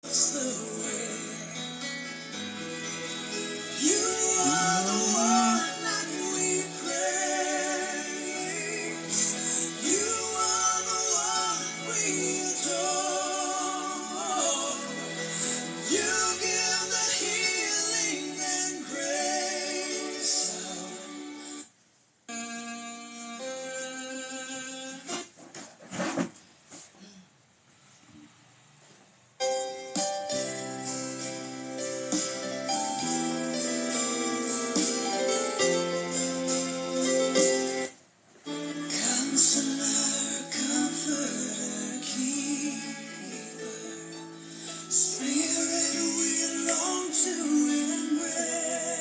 That's the way. You are the one that we praise. You are the one we adore. You give the healing and grace. Counselor, comforter, keeper, Spirit we long to embrace.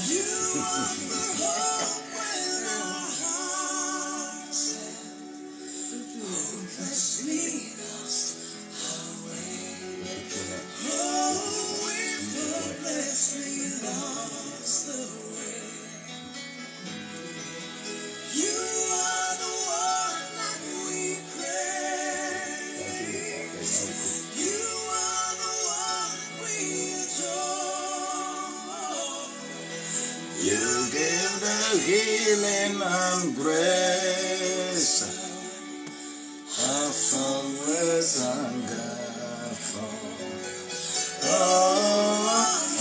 You offer hope when our hearts hopelessly lost our way. Oh, we've hopelessly lost the way. You are the one that we praise. You are the one we adore. You give the healing and grace. I've always hungered for. Oh,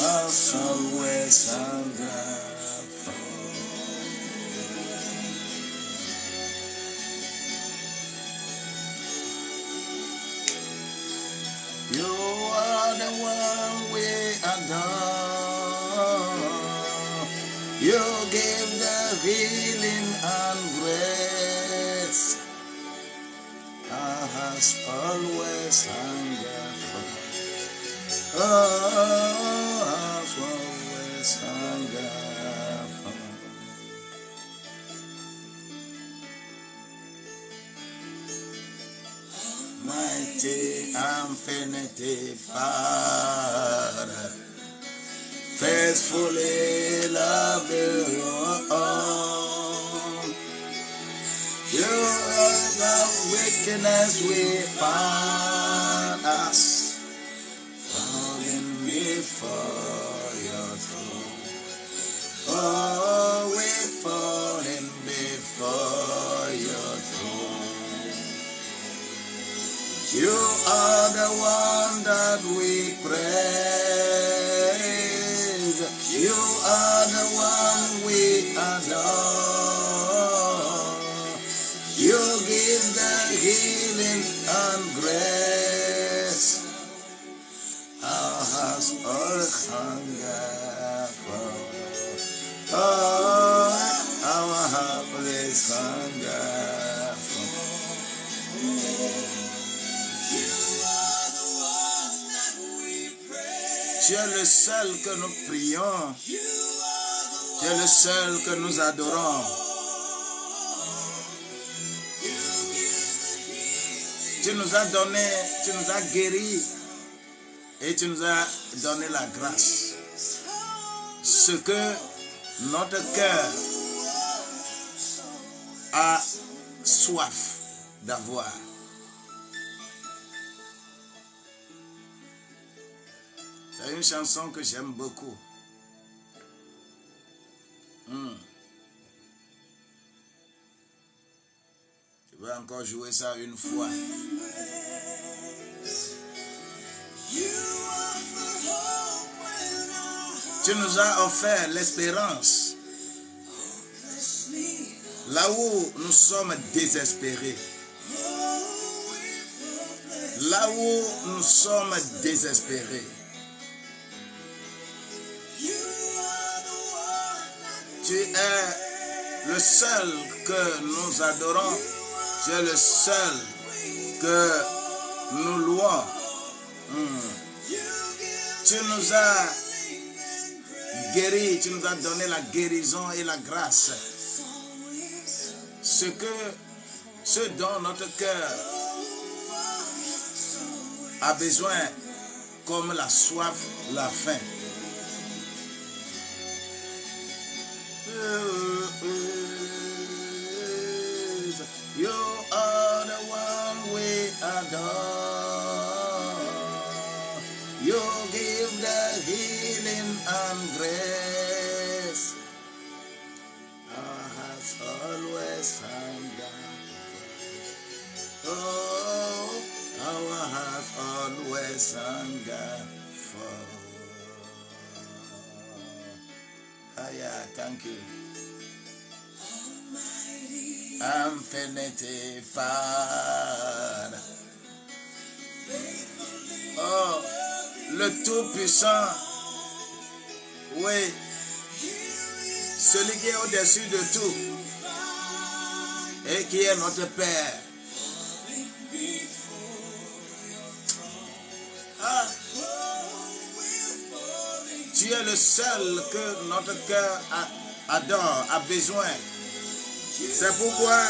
I've always hungered for. You are the one we adore. You give the healing and grace. I has always hungered for. Oh, I've always hungered for. Mighty infinity Father, faithfully love you. You are the wickedness we find us falling before your throne. Oh, we're falling before your throne. You are the one that we praise. You are the one we adore. You give the healing and grace. Our hearts all hunger for. Oh, our heart is hunger for. Tu es le seul que nous prions. Tu es le seul que nous adorons. Tu nous as donné, tu nous as guéris et tu nous as donné la grâce. Ce que notre cœur a soif d'avoir. C'est une chanson que j'aime beaucoup. Je vais encore jouer ça une fois. Tu nous as offert l'espérance là où nous sommes désespérés. Là où nous sommes désespérés. Tu es le seul que nous adorons. Tu es le seul que nous louons. Tu nous as guéris, tu nous as donné la guérison et la grâce. Ce dont notre cœur a besoin, comme la soif, la faim. You are the one we adore. You give the healing and grace. Our hearts always hunger. Oh, our hearts always hunger for. Yeah, thank you. Infinity Father. Oh, le Tout-Puissant. Oui. Celui qui est au-dessus de tout. Et qui est notre Père. Ah. Tu es le seul que notre cœur adore, a besoin. C'est pourquoi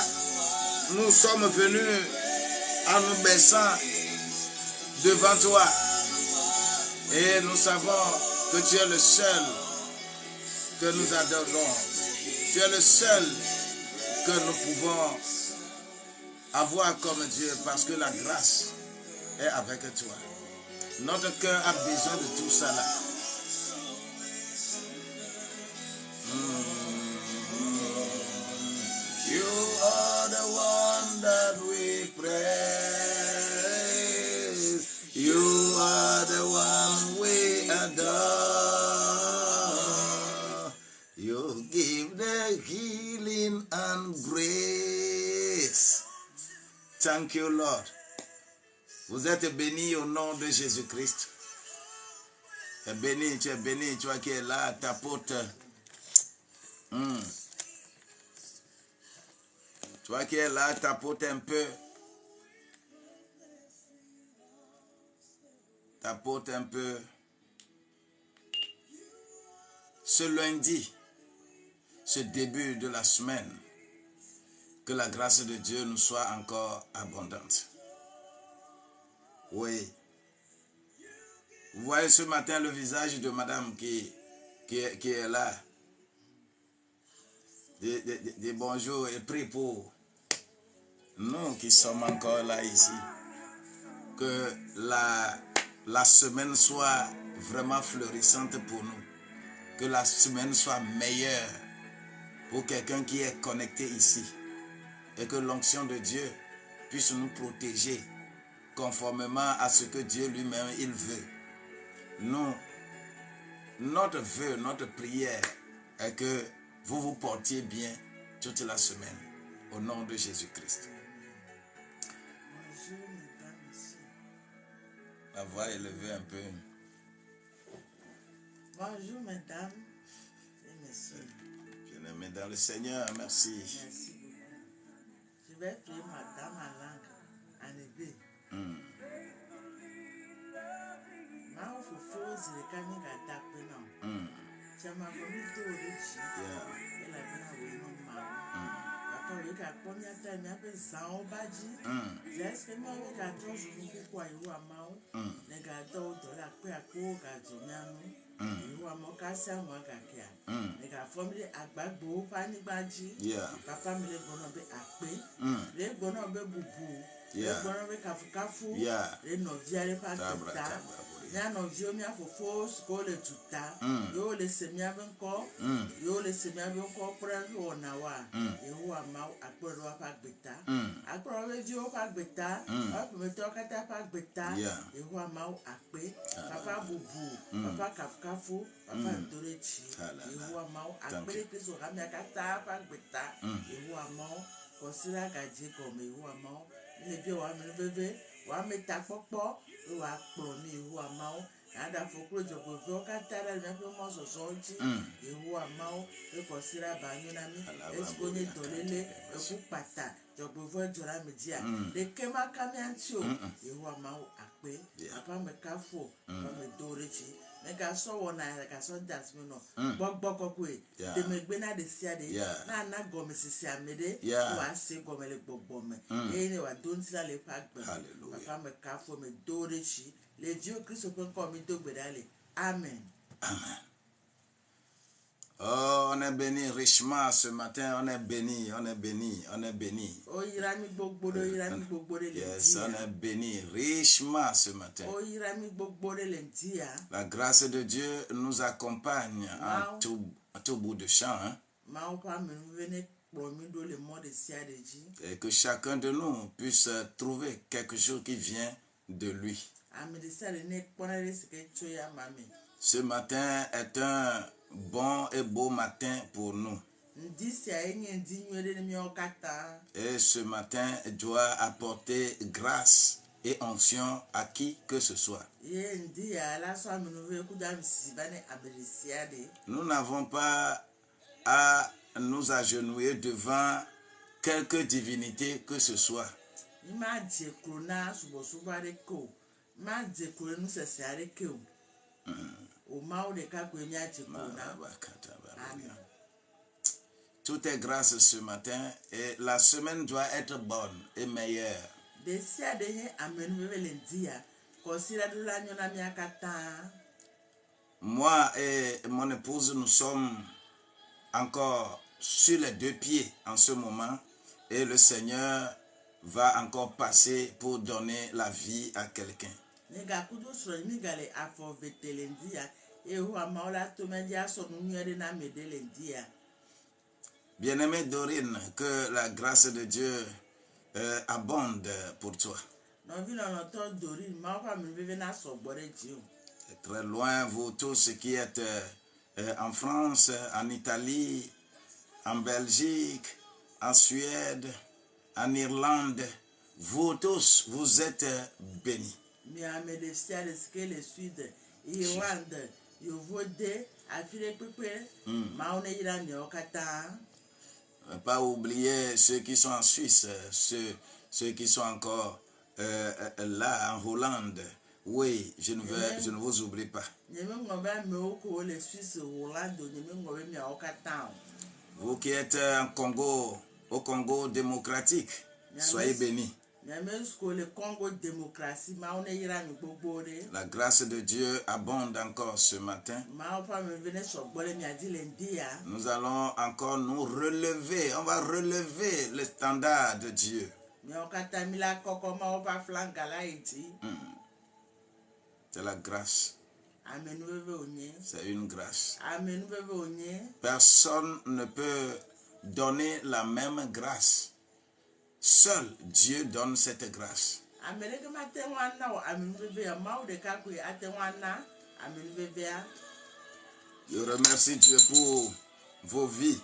nous sommes venus en nous baissant devant toi. Et nous savons que tu es le seul que nous adorons. Tu es le seul que nous pouvons avoir comme Dieu parce que la grâce est avec toi. Notre cœur a besoin de tout ça là. You are the one that we praise. You are the one we adore. You give the healing and grace. Thank you, Lord. Vous êtes bénis au nom de Jésus-Christ. Tu es béni, toi qui es là, tapote. Toi qui es là, tapote un peu. Tapote un peu. Ce lundi, ce début de la semaine, que la grâce de Dieu nous soit encore abondante. Oui. Vous voyez ce matin le visage de madame qui est là. Dis bonjour et prie pour nous qui sommes encore là ici. Que la semaine soit vraiment florissante pour nous. Que la semaine soit meilleure pour quelqu'un qui est connecté ici. Et que l'onction de Dieu puisse nous protéger conformément à ce que Dieu lui-même il veut. Nous, notre vœu, notre prière est que vous vous portiez bien toute la semaine. Au nom de Jésus-Christ. La voix est levée un peu. Bonjour mesdames et messieurs. Bien-aimés dans le Seigneur, merci. Merci beaucoup. Je vais prier madame en langue, en hébreu. Ma ofofo zirikani gata pena. Chama bonito orichi. Ela bina wino ma. Papa wika pomi ata mi ape zao baji. Jeske mi wika tozu nuku kwa iwa mao. Nega do dola pe ako ga jonyanu. Iwa mo kasi mo agakia. Nega family agbagbo pani baji. Papa mi le gbono be ape. Le gbono be bubu. Le gbono be kafu. Le novia le pa teta. Nya novio mi afofo sko le tuta. Yo le semia benko. Yo le semia benko prend ona wa. Iwa mau akporo wa pa gbeta. Akporo we dio pa gbeta. Apo me to kata pa gbeta. Iwa mau akpe. Papa bubu. Papa kafu. Papa ndorechi. Iwa mau akpe peso kamia kata pa gbeta. Iwa mau kosira gaje comme iwa mau. Le bi wa me bebe. Wa me ta popo. Wa kpro mi iwa mau. Ada fokro jogo vo katara mi ape mo soso nchi. Iwa mau e kosira banyo na mi. Esko ni dolele eku pata. Jogo vo jora mi dia. De kema kamiantio. Iwa mau akpe. Papa me kafo. Papa me dorechi. Me ka so wona ka so das me no. Gbogbo kokwe. De me gbe na de sia de. Na gome sisi amede. Wa se gome le gbogbo me. Ene wa don sila le pa gbe. Papa me kafo me dorechi. Le Dieu Christ peut comme il te bedale. Amen. Amen. Oh, on est béni richement ce matin, on est béni, on est béni, on est béni. Yes, on est béni richement ce matin. La grâce de Dieu nous accompagne à tout bout de champ. Hein? Et que chacun de nous puisse trouver quelque chose qui vient de lui. Ce matin est un bon et beau matin pour nous. Et ce matin doit apporter grâce et onction à qui que ce soit. Nous n'avons pas à nous agenouiller devant quelque divinité que ce soit. Tout est grâce ce matin et la semaine doit être bonne et meilleure. Moi et mon épouse, nous sommes encore sur les deux pieds en ce moment et le Seigneur va encore passer pour donner la vie à quelqu'un. Bien-aimée Dorine, que la grâce de Dieu abonde pour toi. Très loin, vous tous qui êtes en France, en Italie, en Belgique, en Suède, en Irlande, vous tous, vous êtes bénis. Pas oublier ceux qui sont en Suisse, ceux qui sont encore là en Hollande. Oui, je ne vous oublie pas. Vous qui êtes en Congo, au Congo démocratique, soyez bénis. La grâce de Dieu abonde encore ce matin. Nous allons encore nous relever. On va relever le standard de Dieu. C'est la grâce. C'est une grâce. Personne ne peut donner la même grâce. Seul Dieu donne cette grâce. Je remercie Dieu pour vos vies.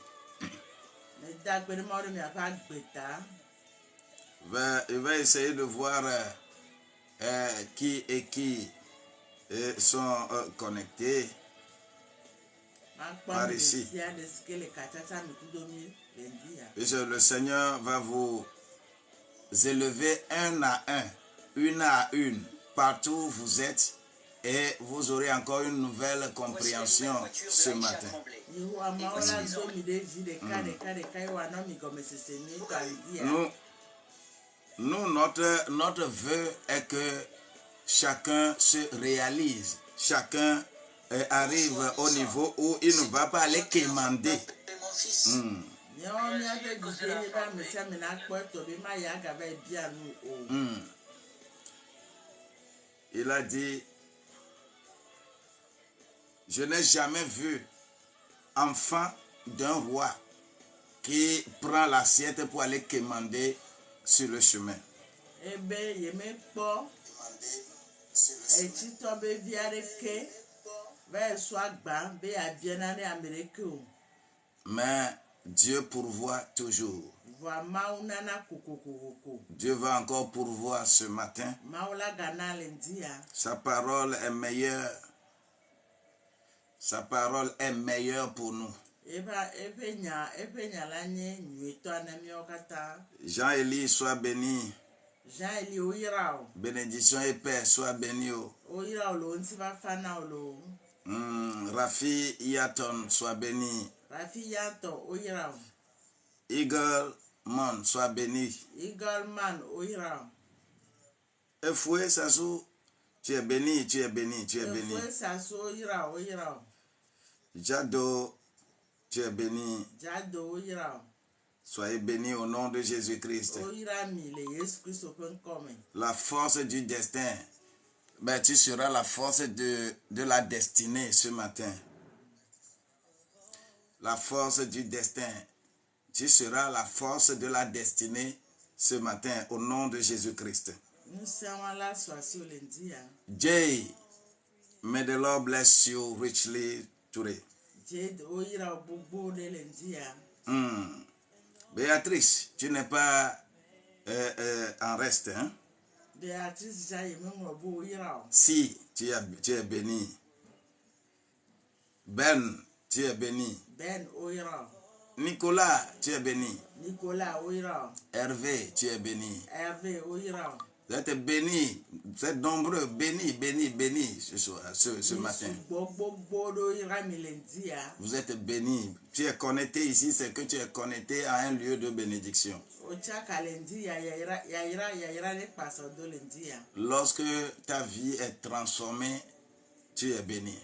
Je vais essayer de voir qui et qui sont connectés par ici. Et le Seigneur va vous élever un à un, une à une, partout où vous êtes, et vous aurez encore une nouvelle compréhension ce matin. Nous, notre vœu est que chacun se réalise, chacun arrive au niveau où il ne va pas aller quémander. Il a dit, je n'ai jamais vu enfant d'un roi qui prend l'assiette pour aller quémander sur le chemin. Mais Dieu pourvoit toujours. Dieu va encore pourvoir ce matin. Sa parole est meilleure. Sa parole est meilleure pour nous. Jean-Élie, sois béni. Bénédiction et paix, sois béni. Rafi Yaton, sois béni. Eagle Man, sois béni. Efoué Sassou, tu es béni, tu es béni, tu es béni. Jado Tu es béni. Jado oyira. Soyez bénis au nom de Jésus-Christ. Oyira mi le Yesu Christo penkome. La force du destin. Ben, tu seras la force de la destinée ce matin. La force du destin. Tu seras la force de la destinée ce matin au nom de Jésus-Christ. Jay, may the Lord bless you richly today. Béatrice, tu n'es pas en reste, hein? Si, tu es béni. Ben, tu es béni. Nicolas, tu es béni. Hervé, tu es béni. Vous êtes bénis, vous êtes nombreux, bénis ce matin. Vous êtes bénis. Tu es connecté ici, c'est que tu es connecté à un lieu de bénédiction. Lorsque ta vie est transformée, tu es béni.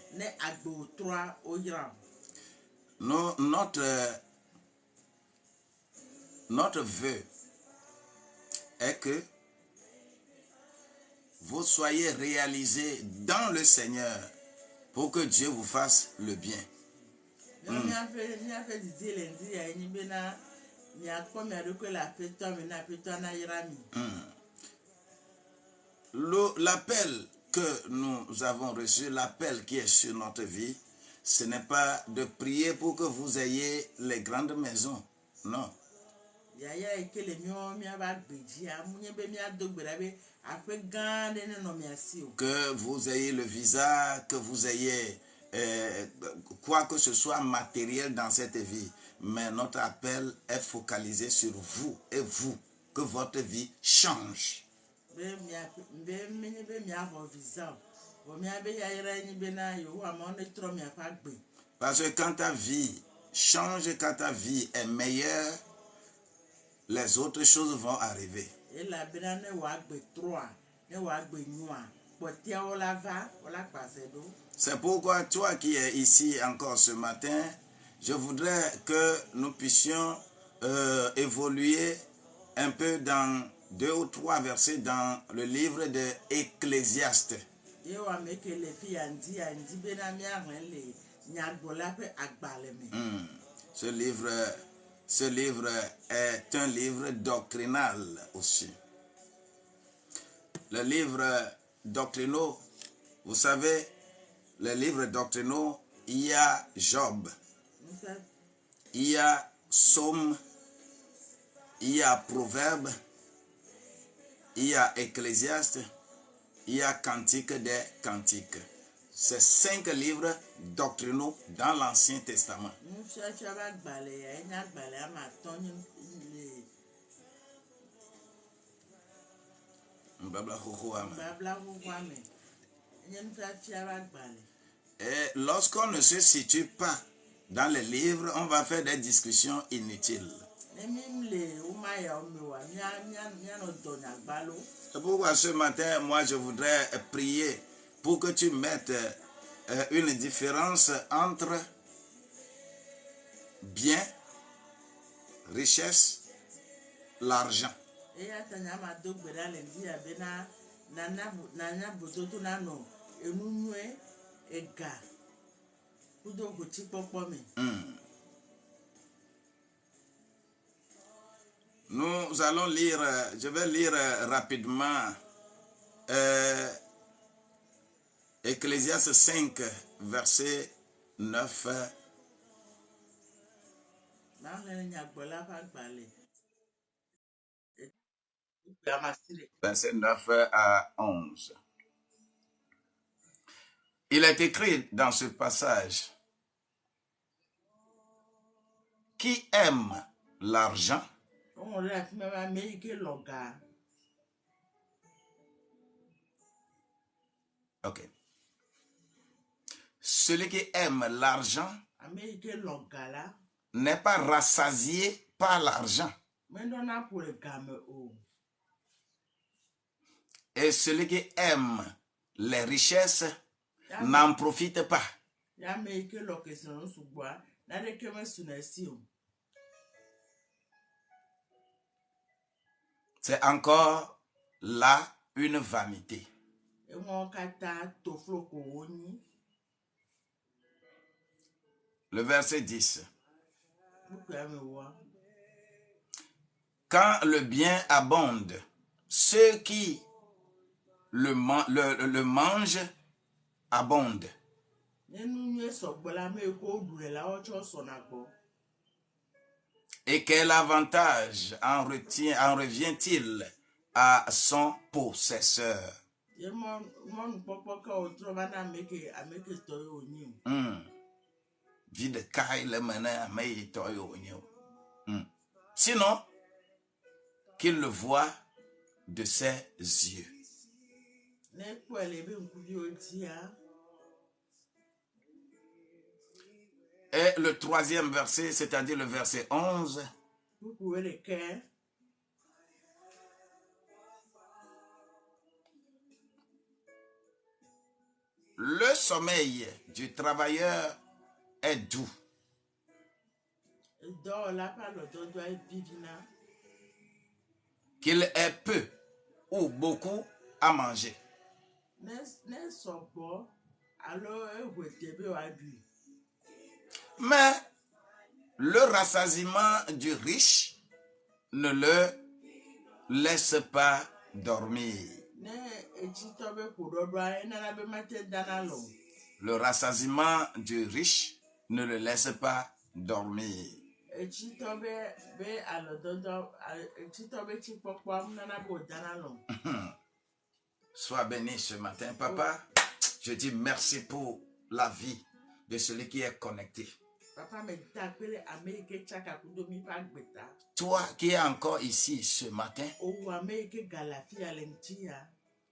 Notre vœu est que vous soyez réalisés dans le Seigneur pour que Dieu vous fasse le bien. L'appel que nous avons reçu, l'appel qui est sur notre vie, ce n'est pas de prier pour que vous ayez les grandes maisons. Non. Que vous ayez le visa, que vous ayez quoi que ce soit matériel dans cette vie. Mais notre appel est focalisé sur vous et vous. Que votre vie change. Parce que quand ta vie change, quand ta vie est meilleure, les autres choses vont arriver. C'est pourquoi toi qui es ici encore ce matin, je voudrais que nous puissions évoluer un peu dans 2 ou 3 versets dans le livre de Ecclésiaste. Ce livre est un livre doctrinal aussi. Le livre doctrinaux, vous savez, les livres doctrinaux, il y a Job, il y a Psaume, il y a Proverbe, il y a Ecclésiaste, il y a Cantique des Cantiques. C'est 5 livres doctrinaux dans l'Ancien Testament. Et lorsqu'on ne se situe pas dans les livres, on va faire des discussions inutiles. C'est pourquoi ce matin, moi je voudrais prier pour que tu mettes une différence entre bien, richesse, l'argent. Nous allons lire, je vais lire rapidement Ecclésiaste 5, verset 9. Verset 9 à 11. Il est écrit dans ce passage: qui aime l'argent ok. Celui qui aime l'argent n'est pas rassasié par l'argent. Et celui qui aime les richesses n'en profite pas. Nade keme sunesi o. C'est encore là une vanité. Enwo kata toflo ko woni. Le verset 10. Buku ya me wa. Quand le bien abonde, ceux qui le mangent abondent. Et quel avantage en revient-il à son possesseur? Sinon, qu'il le voit de ses yeux. Et le troisième verset, c'est-à-dire le verset 11. Le sommeil du travailleur est doux. Qu'il ait peu ou beaucoup à manger. Mais le rassasiement du riche ne le laisse pas dormir. Le rassasiement du riche ne le laisse pas dormir. Sois béni ce matin, papa. Je dis merci pour la vie de celui qui est connecté. Toi qui es encore ici ce matin,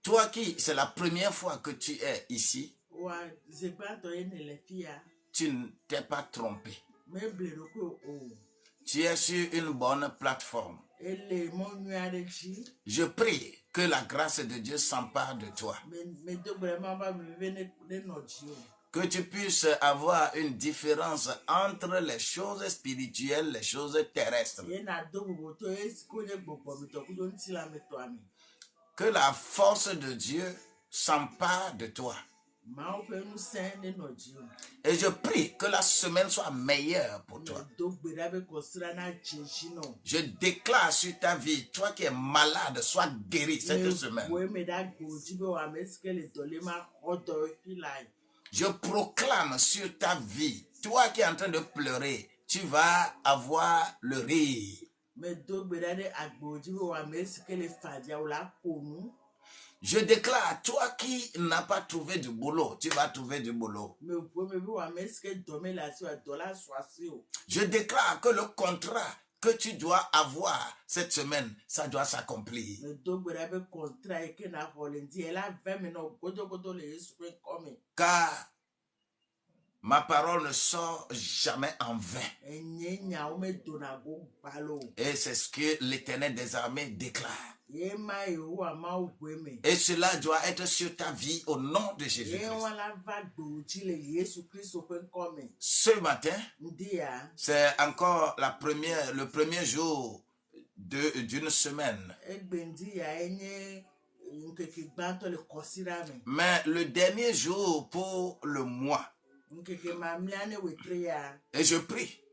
toi qui, c'est la première fois que tu es ici, tu ne t'es pas trompé. Tu es sur une bonne plateforme. Je prie que la grâce de Dieu s'empare de toi. Que tu puisses avoir une différence entre les choses spirituelles, les choses terrestres. Que la force de Dieu s'empare de toi. Et je prie que la semaine soit meilleure pour toi. Je déclare sur ta vie, toi qui es malade, sois guéri cette semaine. Je proclame sur ta vie, toi qui es en train de pleurer, tu vas avoir le rire. Je déclare, toi qui n'as pas trouvé du boulot, tu vas trouver du boulot. Je déclare que le contrat que tu dois avoir cette semaine, ça doit s'accomplir. Car ma parole ne sort jamais en vain. Et c'est ce que l'Éternel des armées déclare. Et cela doit être sur ta vie au nom de Jésus-Christ. Ce matin, c'est encore le premier jour d'une semaine. Mais le dernier jour pour le mois. Et je prie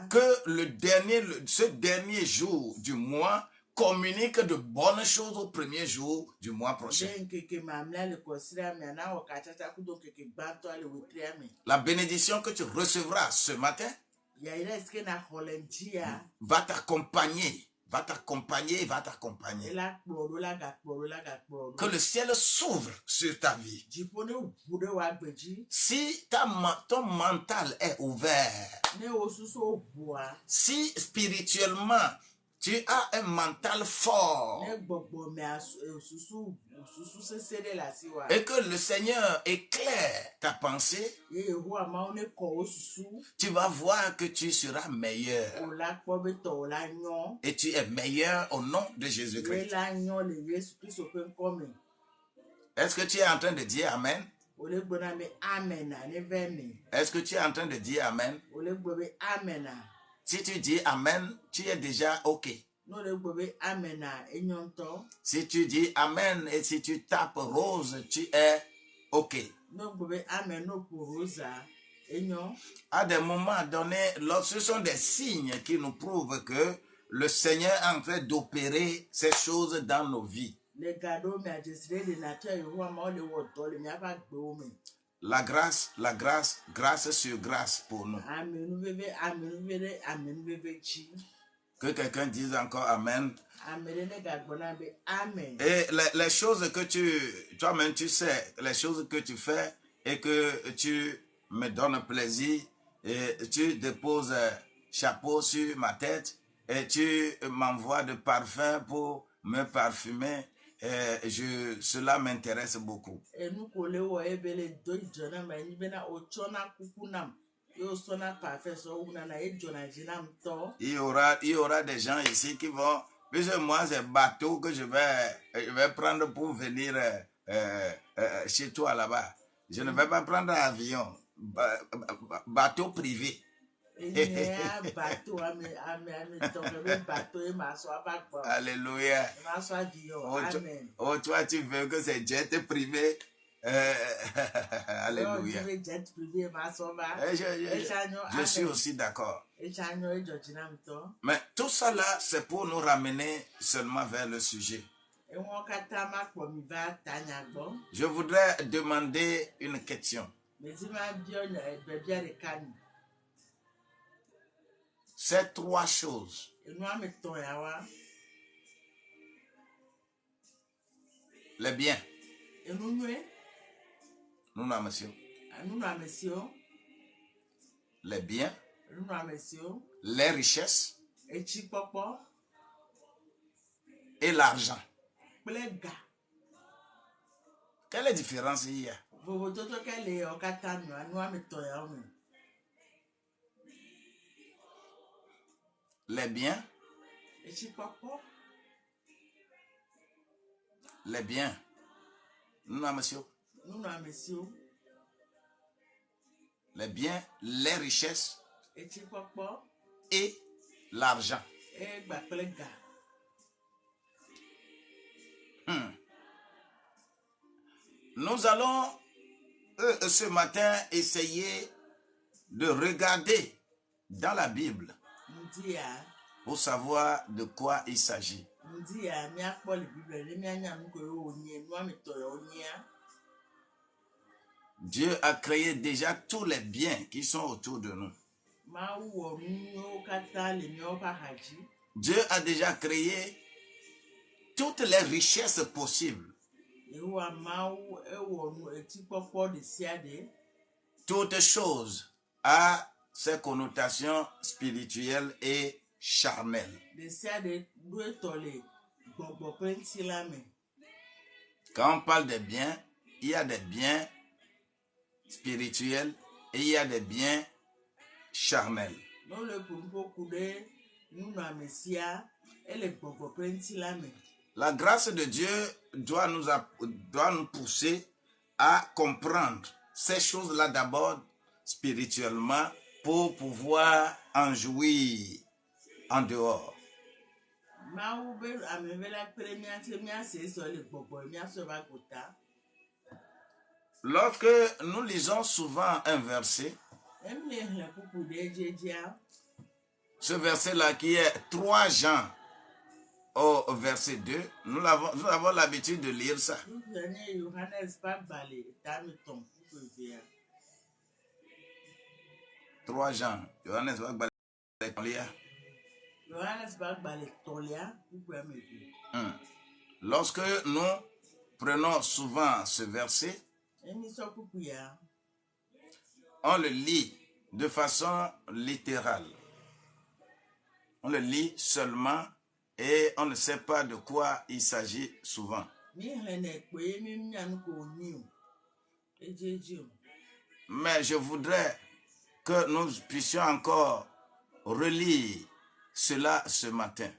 que ce dernier jour du mois communique de bonnes choses au premier jour du mois prochain. La bénédiction que tu recevras ce matin va t'accompagner. Va t'accompagner. Que le ciel s'ouvre sur ta vie. Si ton mental est ouvert, si spirituellement tu as un mental fort et que le Seigneur éclaire ta pensée, tu vas voir que tu seras meilleur. Et tu es meilleur au nom de Jésus-Christ. Est-ce que tu es en train de dire Amen? Est-ce que tu es en train de dire Amen? Si tu dis Amen, tu es déjà OK. Si tu dis Amen et si tu tapes rose, tu es OK. À des moments donnés, ce sont des signes qui nous prouvent que le Seigneur est en train d'opérer ces choses dans nos vies. La grâce, grâce sur grâce pour nous. Que quelqu'un dise encore Amen. Et les choses que toi-même tu sais, les choses que tu fais et que tu me donnes plaisir, et tu déposes chapeau sur ma tête et tu m'envoies de parfum pour me parfumer. Cela m'intéresse beaucoup. Il y aura des gens ici qui vont, puisque moi c'est bateau que je vais prendre pour venir chez toi là-bas. Je ne vais pas prendre un avion, bateau privé. Alléluia. Oh, toi, tu veux que c'est jet privé. Alléluia. Je suis aussi d'accord. Mais tout ça là, c'est pour nous ramener seulement vers le sujet. Je voudrais demander une question. Ces trois choses. Les biens. Nous n'avons monsieur. Les biens. Les richesses. Et l'argent. Quelle est la différence il y a? Les biens. Les biens. Nous n'avons monsieur. Les biens, les richesses et l'argent. Nous allons ce matin essayer de regarder dans la Bible pour savoir de quoi il s'agit. Dieu a créé déjà tous les biens qui sont autour de nous. Dieu a déjà créé toutes les richesses possibles. Toute chose a ses connotations spirituelles et charnelles. Quand on parle des biens, il y a des biens spirituels et il y a des biens charnels. La grâce de Dieu doit nous pousser à comprendre ces choses-là d'abord spirituellement pour pouvoir en jouir en dehors. Lorsque nous lisons souvent un verset, ce verset-là qui est 3 Jean au verset 2, nous avons l'habitude de lire ça. 3 Jean, Johannes Lorsque nous prenons souvent ce verset, on le lit de façon littérale. On le lit seulement et on ne sait pas de quoi il s'agit souvent. Mais je voudrais que nous puissions encore relire cela ce matin.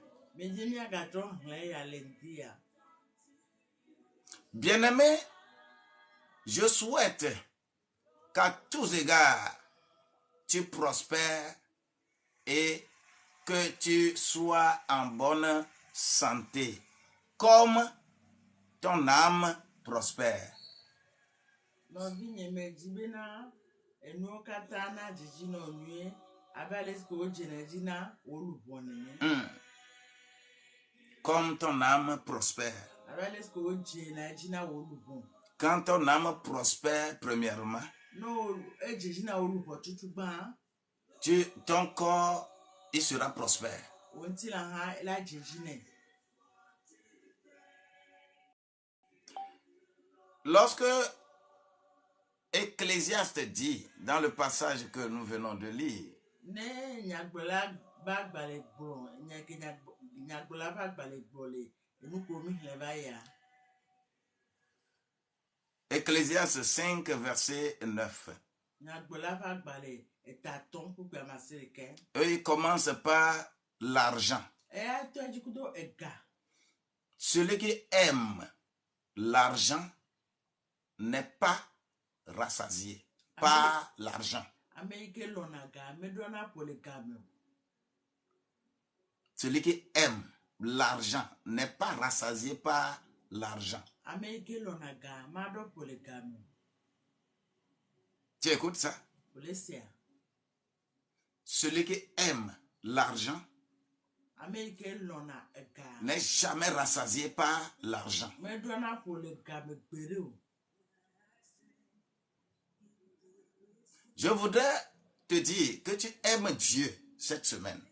Bien-aimés, je souhaite qu'à tous égards, tu prospères et que tu sois en bonne santé, comme ton âme prospère. Comme ton âme prospère. Quand ton âme prospère, premièrement, ton corps, il sera prospère. Lorsque Ecclésiaste dit, dans le passage que nous venons de lire, Ecclésiaste 5, verset 9. Eux, ils commencent par l'argent. Celui qui aime l'argent n'est pas rassasié par l'argent. Celui qui aime l'argent n'est pas rassasié par l'argent. Tu écoutes ça? Celui qui aime l'argent n'est jamais rassasié par l'argent. Je voudrais te dire que tu aimes Dieu cette semaine.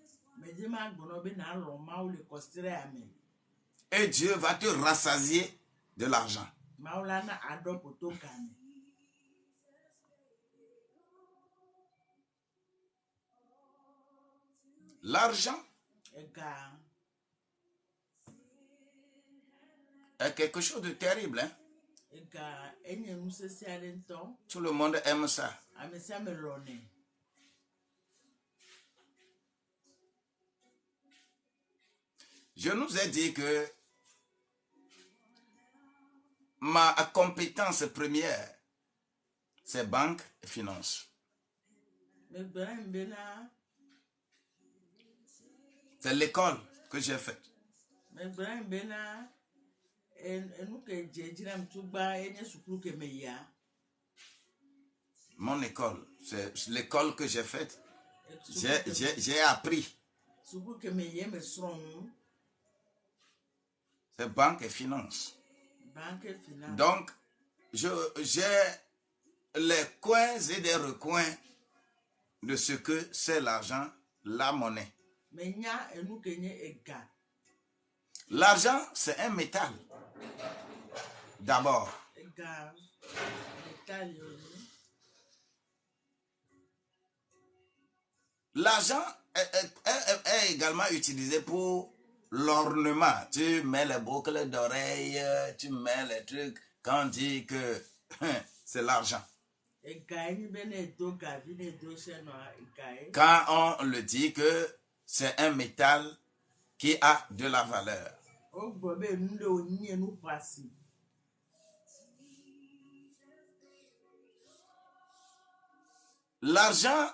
Et Dieu va te rassasier de l'argent. L'argent est quelque chose de terrible. Hein? Tout le monde aime ça. Je nous ai dit que ma compétence première, c'est banque et finance. C'est l'école que j'ai faite. Mon école, c'est l'école que j'ai faite. J'ai appris. C'est banque et finance. Donc, j'ai les coins et des recoins de ce que c'est l'argent, la monnaie. L'argent, c'est un métal. D'abord. L'argent est également utilisé pour l'ornement. Tu mets les boucles d'oreilles, tu mets les trucs. Quand on dit que c'est l'argent. Quand on le dit que c'est un métal qui a de la valeur. L'argent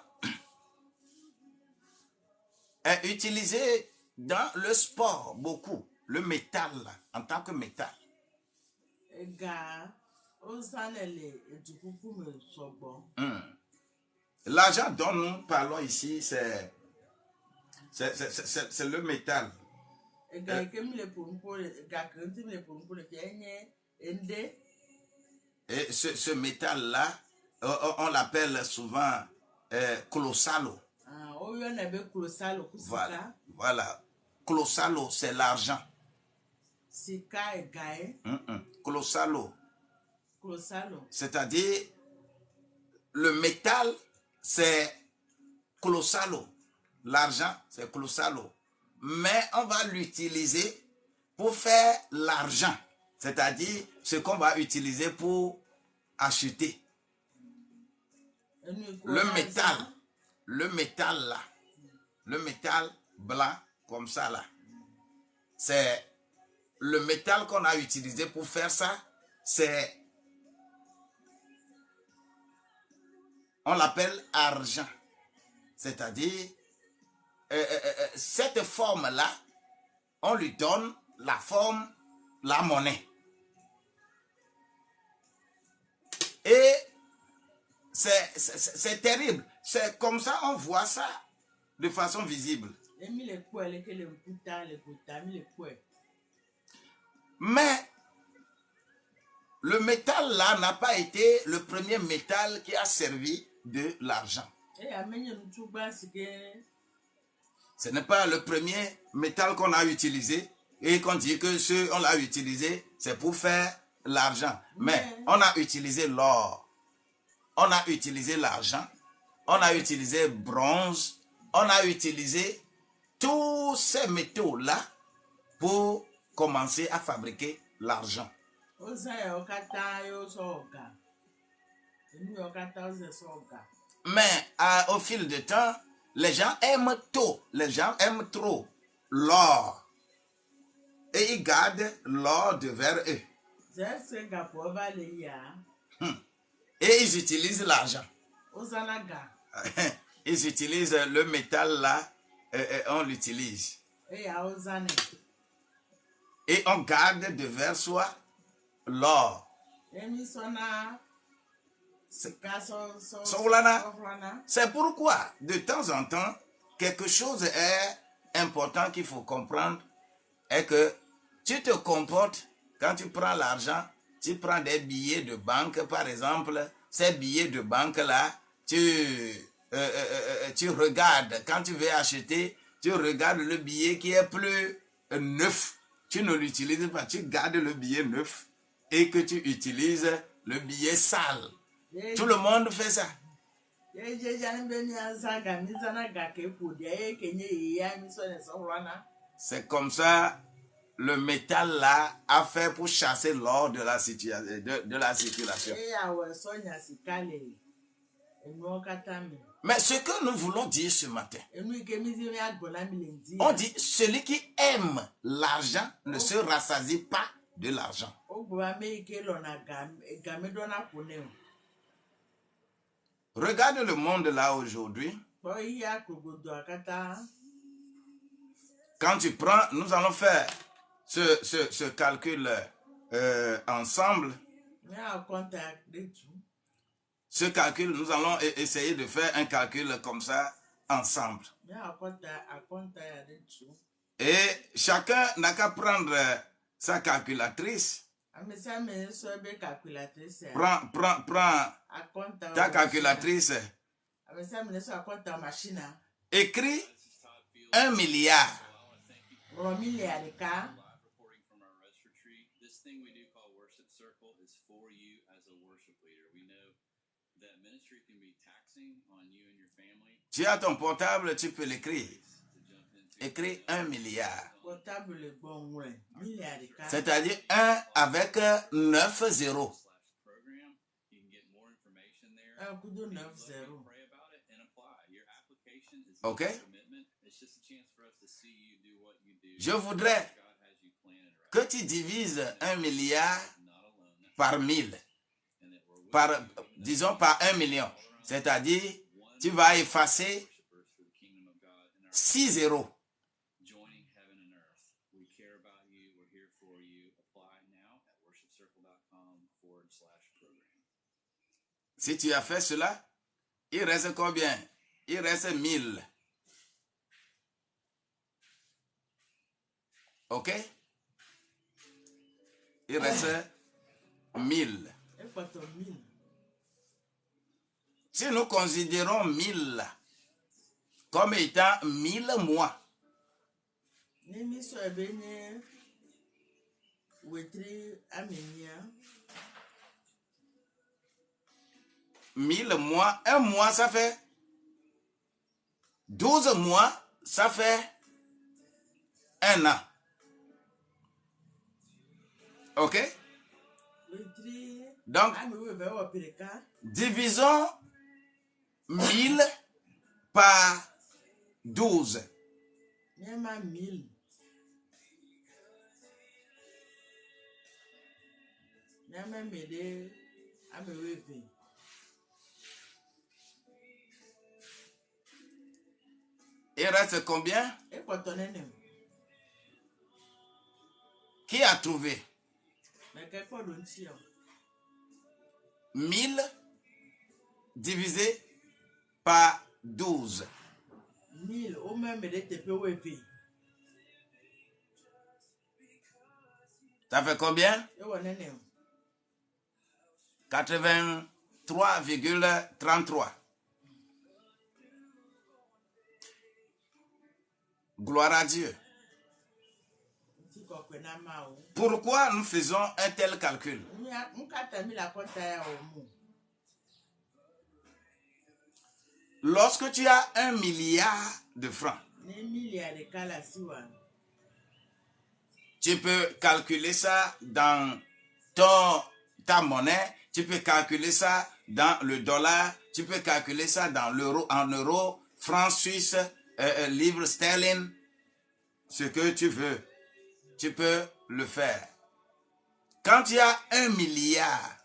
est utilisé dans le sport beaucoup. Le métal, en tant que métal. L'argent dont nous parlons ici, c'est le métal. Et ce métal-là, on l'appelle souvent colossalo. Voilà. Colossalo, c'est l'argent. Colossalo. C'est-à-dire, le métal, c'est colossalo. L'argent, c'est colossalo. Mais on va l'utiliser pour faire l'argent. C'est-à-dire, ce qu'on va utiliser pour acheter. Le métal là, le métal blanc comme ça là, c'est le métal qu'on a utilisé pour faire ça, c'est on l'appelle argent. C'est-à-dire, cette forme-là, on lui donne la forme, la monnaie. Et c'est terrible. C'est comme ça, on voit ça de façon visible. Mais le métal là n'a pas été le premier métal qui a servi de l'argent. Ce n'est pas le premier métal qu'on a utilisé et qu'on dit que ce on l'a utilisé, c'est pour faire l'argent. Mais on a utilisé l'or, on a utilisé l'argent, on a utilisé bronze, on a utilisé tous ces métaux-là pour commencer à fabriquer l'argent. Mais au fil du temps, les gens aiment tout, les gens aiment trop l'or. Et ils gardent l'or devers eux. Et ils utilisent l'argent. Ils utilisent le métal là, on l'utilise. Et on garde devers soi l'or. C'est pourquoi, de temps en temps, quelque chose est important qu'il faut comprendre est que tu te comportes, quand tu prends l'argent, tu prends des billets de banque, par exemple, ces billets de banque-là, tu regardes, quand tu veux acheter, tu regardes le billet qui est plus neuf, tu ne l'utilises pas, tu gardes le billet neuf et que tu utilises le billet sale. Tout le monde fait ça. C'est comme ça le métal là a fait pour chasser l'or de la circulation. Mais ce que nous voulons dire ce matin, on dit celui qui aime l'argent ne se rassasie pas de l'argent. Regarde le monde là aujourd'hui. Quand tu prends, nous allons faire ce calcul ensemble. Ce calcul, nous allons essayer de faire un calcul comme ça ensemble. Et chacun n'a qu'à prendre sa calculatrice. Prends ta calculatrice. Écris 1 milliard. Tu as ton portable, tu peux l'écrire. Écris 1 milliard. C'est-à-dire 1 avec 9 zéros. Ok? Je voudrais que tu divises 1 milliard par 1000. Disons par 1 million. C'est-à-dire, tu vas effacer 6 zéros. Si tu as fait cela, il reste combien? Il reste 1000. Ok? Il reste 1000. Si nous considérons 1000 comme étant 1000 mois, un mois, ça fait 12 mois, ça fait 1 an. Ok? Donc, divisons 1000 par 12. Il reste combien? Qui a trouvé? 1000 divisé par 12. 1000 au même de TPOEP. Ça fait combien? 83,33. Gloire à Dieu. Pourquoi nous faisons un tel calcul? Lorsque tu as 1 milliard de francs, tu peux calculer ça dans ta monnaie, tu peux calculer ça dans le dollar, tu peux calculer ça dans l'euro, en euros, francs suisses, livres sterling, ce que tu veux, tu peux le faire. Quand tu as 1 milliard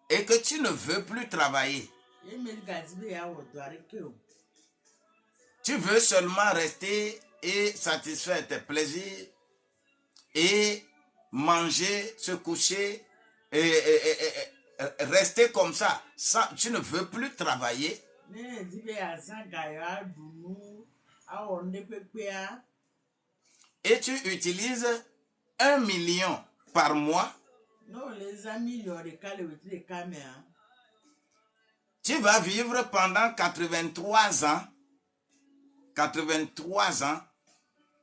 et que tu ne veux plus travailler, tu veux seulement rester et satisfaire tes plaisirs et manger, se coucher et rester comme ça, tu ne veux plus travailler. Et tu utilises 1 million par mois. Tu vas vivre pendant 83 ans,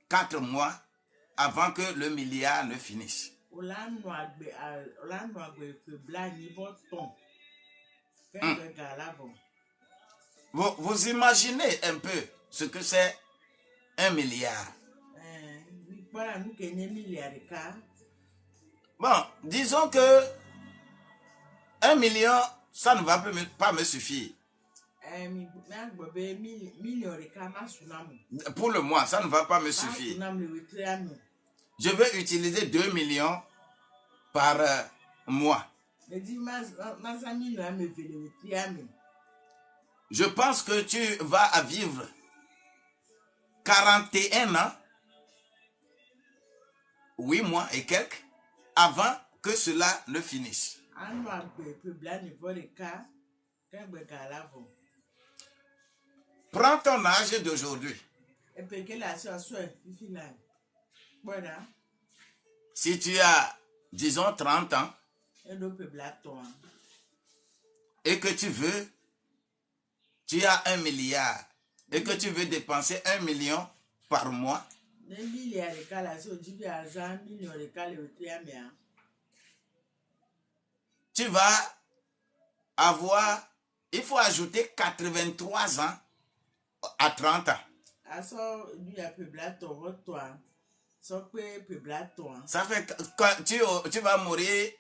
4 mois, avant que le milliard ne finisse. Vous imaginez un peu ce que c'est 1 milliard. Bon, disons que 1 million, ça ne va pas me suffire. Pour le mois, ça ne va pas me suffire. Je vais utiliser 2 millions par mois. Je pense que tu vas vivre 41 ans, 8 mois et quelques, avant que cela ne finisse. Prends ton âge d'aujourd'hui. Si tu as, disons, 30 ans, et que tu as 1 milliard, et que tu veux dépenser 1 million par mois, tu vas avoir, il faut ajouter 83 ans à 30 ans. Ça fait quand tu vas mourir,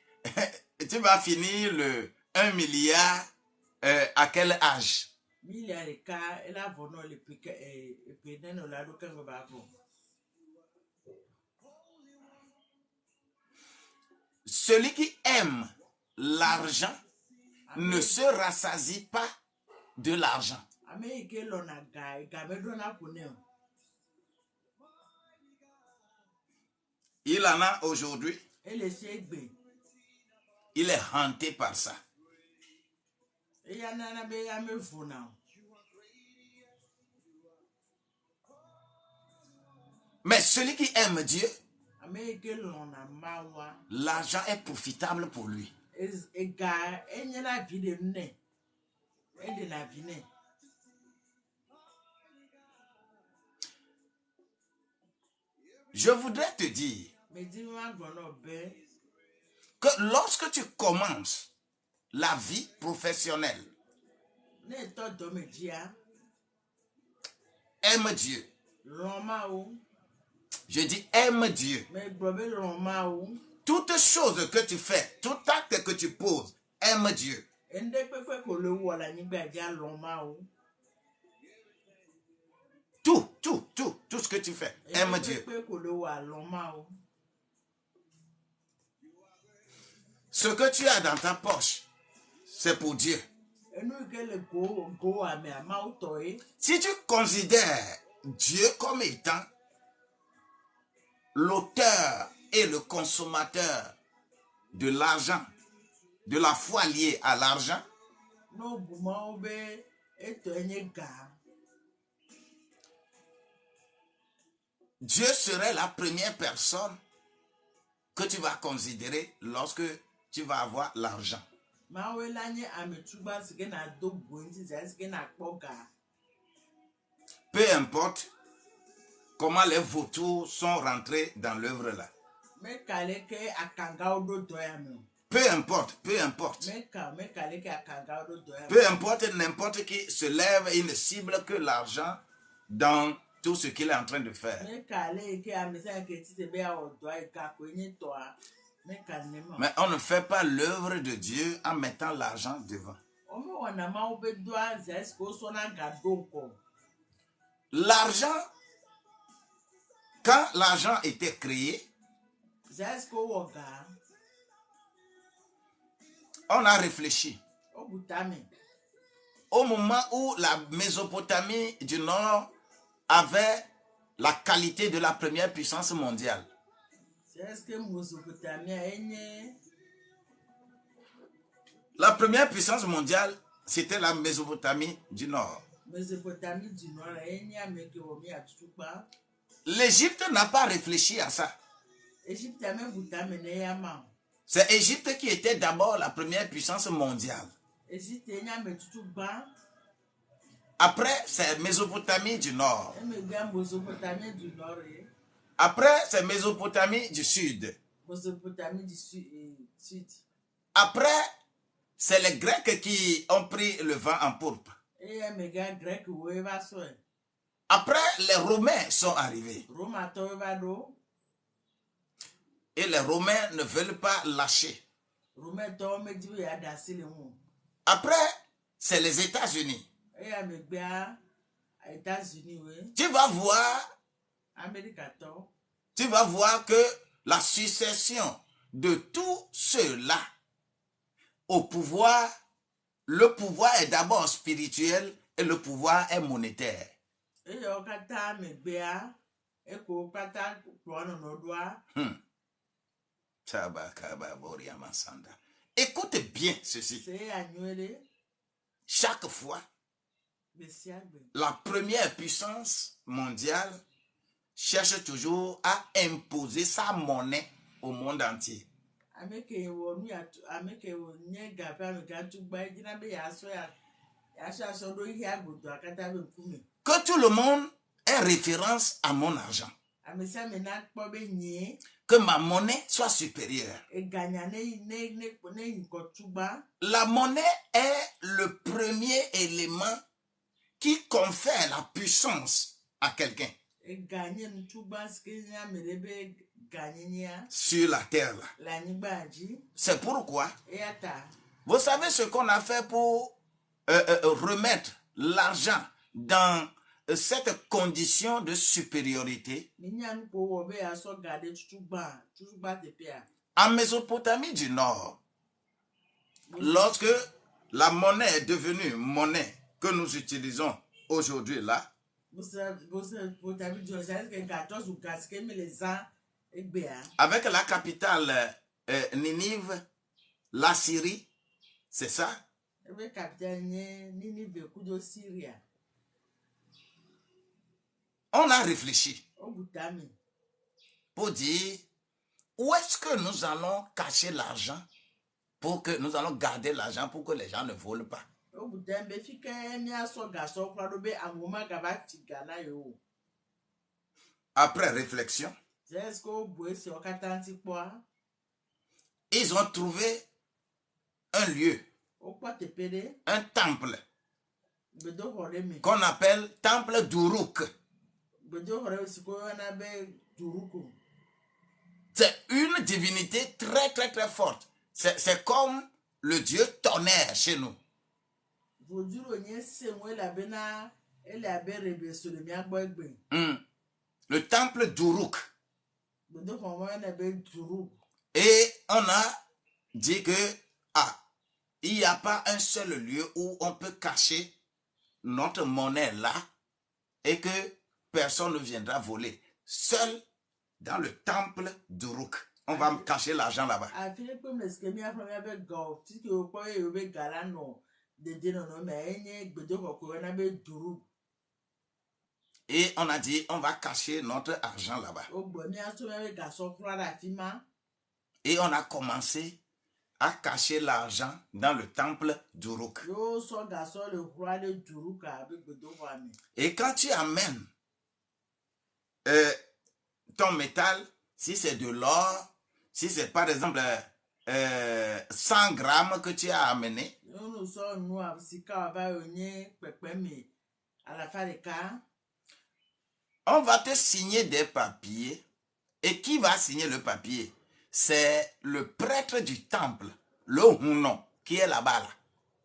tu vas finir le 1 milliard à quel âge? Celui qui aime l'argent ne se rassasie pas de l'argent. Il en a aujourd'hui. Il est hanté par ça. Mais celui qui aime Dieu, l'argent est profitable pour lui. Je voudrais te dire que lorsque tu commences la vie professionnelle, aime Dieu. Je dis aime Dieu. Toute chose que tu fais, tout acte que tu poses, aime Dieu. Tout ce que tu fais, aime Dieu. Ce que tu as dans ta poche, c'est pour Dieu. Si tu considères Dieu comme étant l'auteur et le consommateur de l'argent, de la foi liée à l'argent, Dieu serait la première personne que tu vas considérer lorsque tu vas avoir l'argent. Peu importe comment les vautours sont rentrés dans l'œuvre là. Peu importe. Peu importe n'importe qui se lève et ne cible que l'argent dans tout ce qu'il est en train de faire. Mais on ne fait pas l'œuvre de Dieu en mettant l'argent devant. L'argent, quand l'argent était créé, on a réfléchi. Au moment où la Mésopotamie du Nord avait la qualité de la première puissance mondiale, la première puissance mondiale, c'était la Mésopotamie du Nord. L'Égypte n'a pas réfléchi à ça. C'est l'Égypte qui était d'abord la première puissance mondiale. Après, c'est Mésopotamie du Nord. Après, c'est Mésopotamie du Sud. Après, c'est les Grecs qui ont pris le vent en pourpre. Après, les Romains sont arrivés. Et les Romains ne veulent pas lâcher. Après, c'est les États-Unis. Tu vas voir que la succession de tous ceux-là au pouvoir, le pouvoir est d'abord spirituel et le pouvoir est monétaire. Écoute bien ceci. Chaque fois, la première puissance mondiale cherche toujours à imposer sa monnaie au monde entier. Que tout le monde ait référence à mon argent. Que ma monnaie soit supérieure. La monnaie est le premier élément qui confère la puissance à quelqu'un. Sur la terre là. C'est pourquoi, vous savez ce qu'on a fait pour remettre l'argent dans cette condition de supériorité. En Mésopotamie du Nord, lorsque la monnaie est devenue monnaie que nous utilisons aujourd'hui là, avec la capitale Ninive, la Syrie, c'est ça? On a réfléchi pour dire où est-ce que nous allons cacher l'argent pour que nous allons garder l'argent pour que les gens ne volent pas. Après réflexion, ils ont trouvé un lieu, un temple qu'on appelle temple d'Uruk. C'est une divinité très très très forte. C'est comme le dieu tonnerre chez nous. Le temple d'Uruk. Et on a dit que il n'y a pas un seul lieu où on peut cacher notre monnaie là et que personne ne viendra voler. Seul dans le temple d'Uruk. On va me cacher l'argent là-bas. Et on a dit, on va cacher notre argent là-bas. Et on a commencé à cacher l'argent dans le temple d'Uruk. Et quand tu amènes ton métal, si c'est de l'or, si c'est par exemple 100 grammes que tu as amené, on va te signer des papiers. Et qui va signer le papier? C'est le prêtre du temple, le Hunon, qui est là-bas. Là.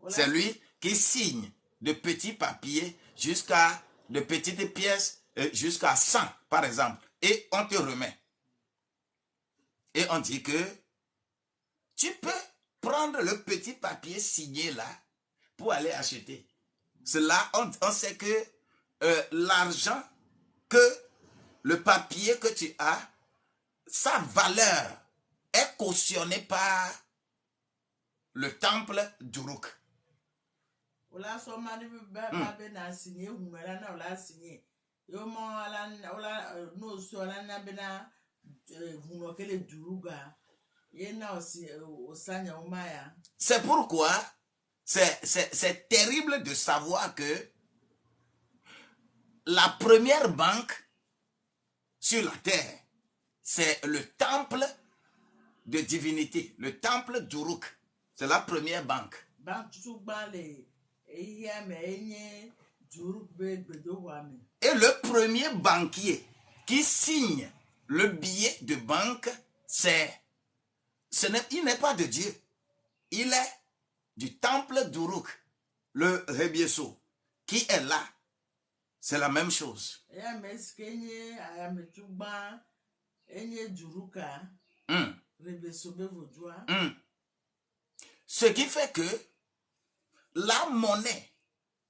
C'est lui qui signe de petits papiers jusqu'à de petites pièces, jusqu'à 100 par exemple. Et on te remet. Et on dit que tu peux prendre le petit papier signé là pour aller acheter. Cela, on sait que l'argent, que le papier que tu as, sa valeur est cautionnée par le temple d'Uruk. C'est pourquoi c'est terrible de savoir que la première banque sur la terre, c'est le temple de divinité, le temple d'Uruk. C'est la première banque. Et le premier banquier qui signe le billet de banque, il n'est pas de Dieu. Il est du temple d'Uruk, le Rebieso, qui est là. C'est la même chose. Ce qui fait que la monnaie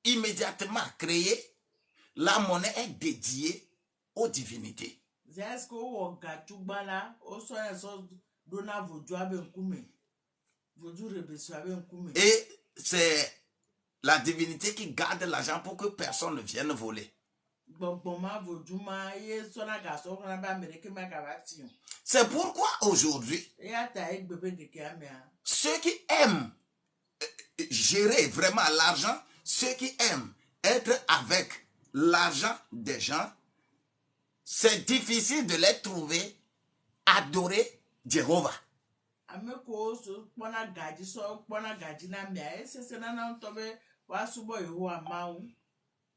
immédiatement créée, la monnaie est dédiée aux divinités. Et c'est la divinité qui garde l'argent pour que personne ne vienne voler. C'est pourquoi aujourd'hui, ceux qui aiment gérer vraiment l'argent, ceux qui aiment être avec l'argent des gens, c'est difficile de les trouver adorer Jéhovah.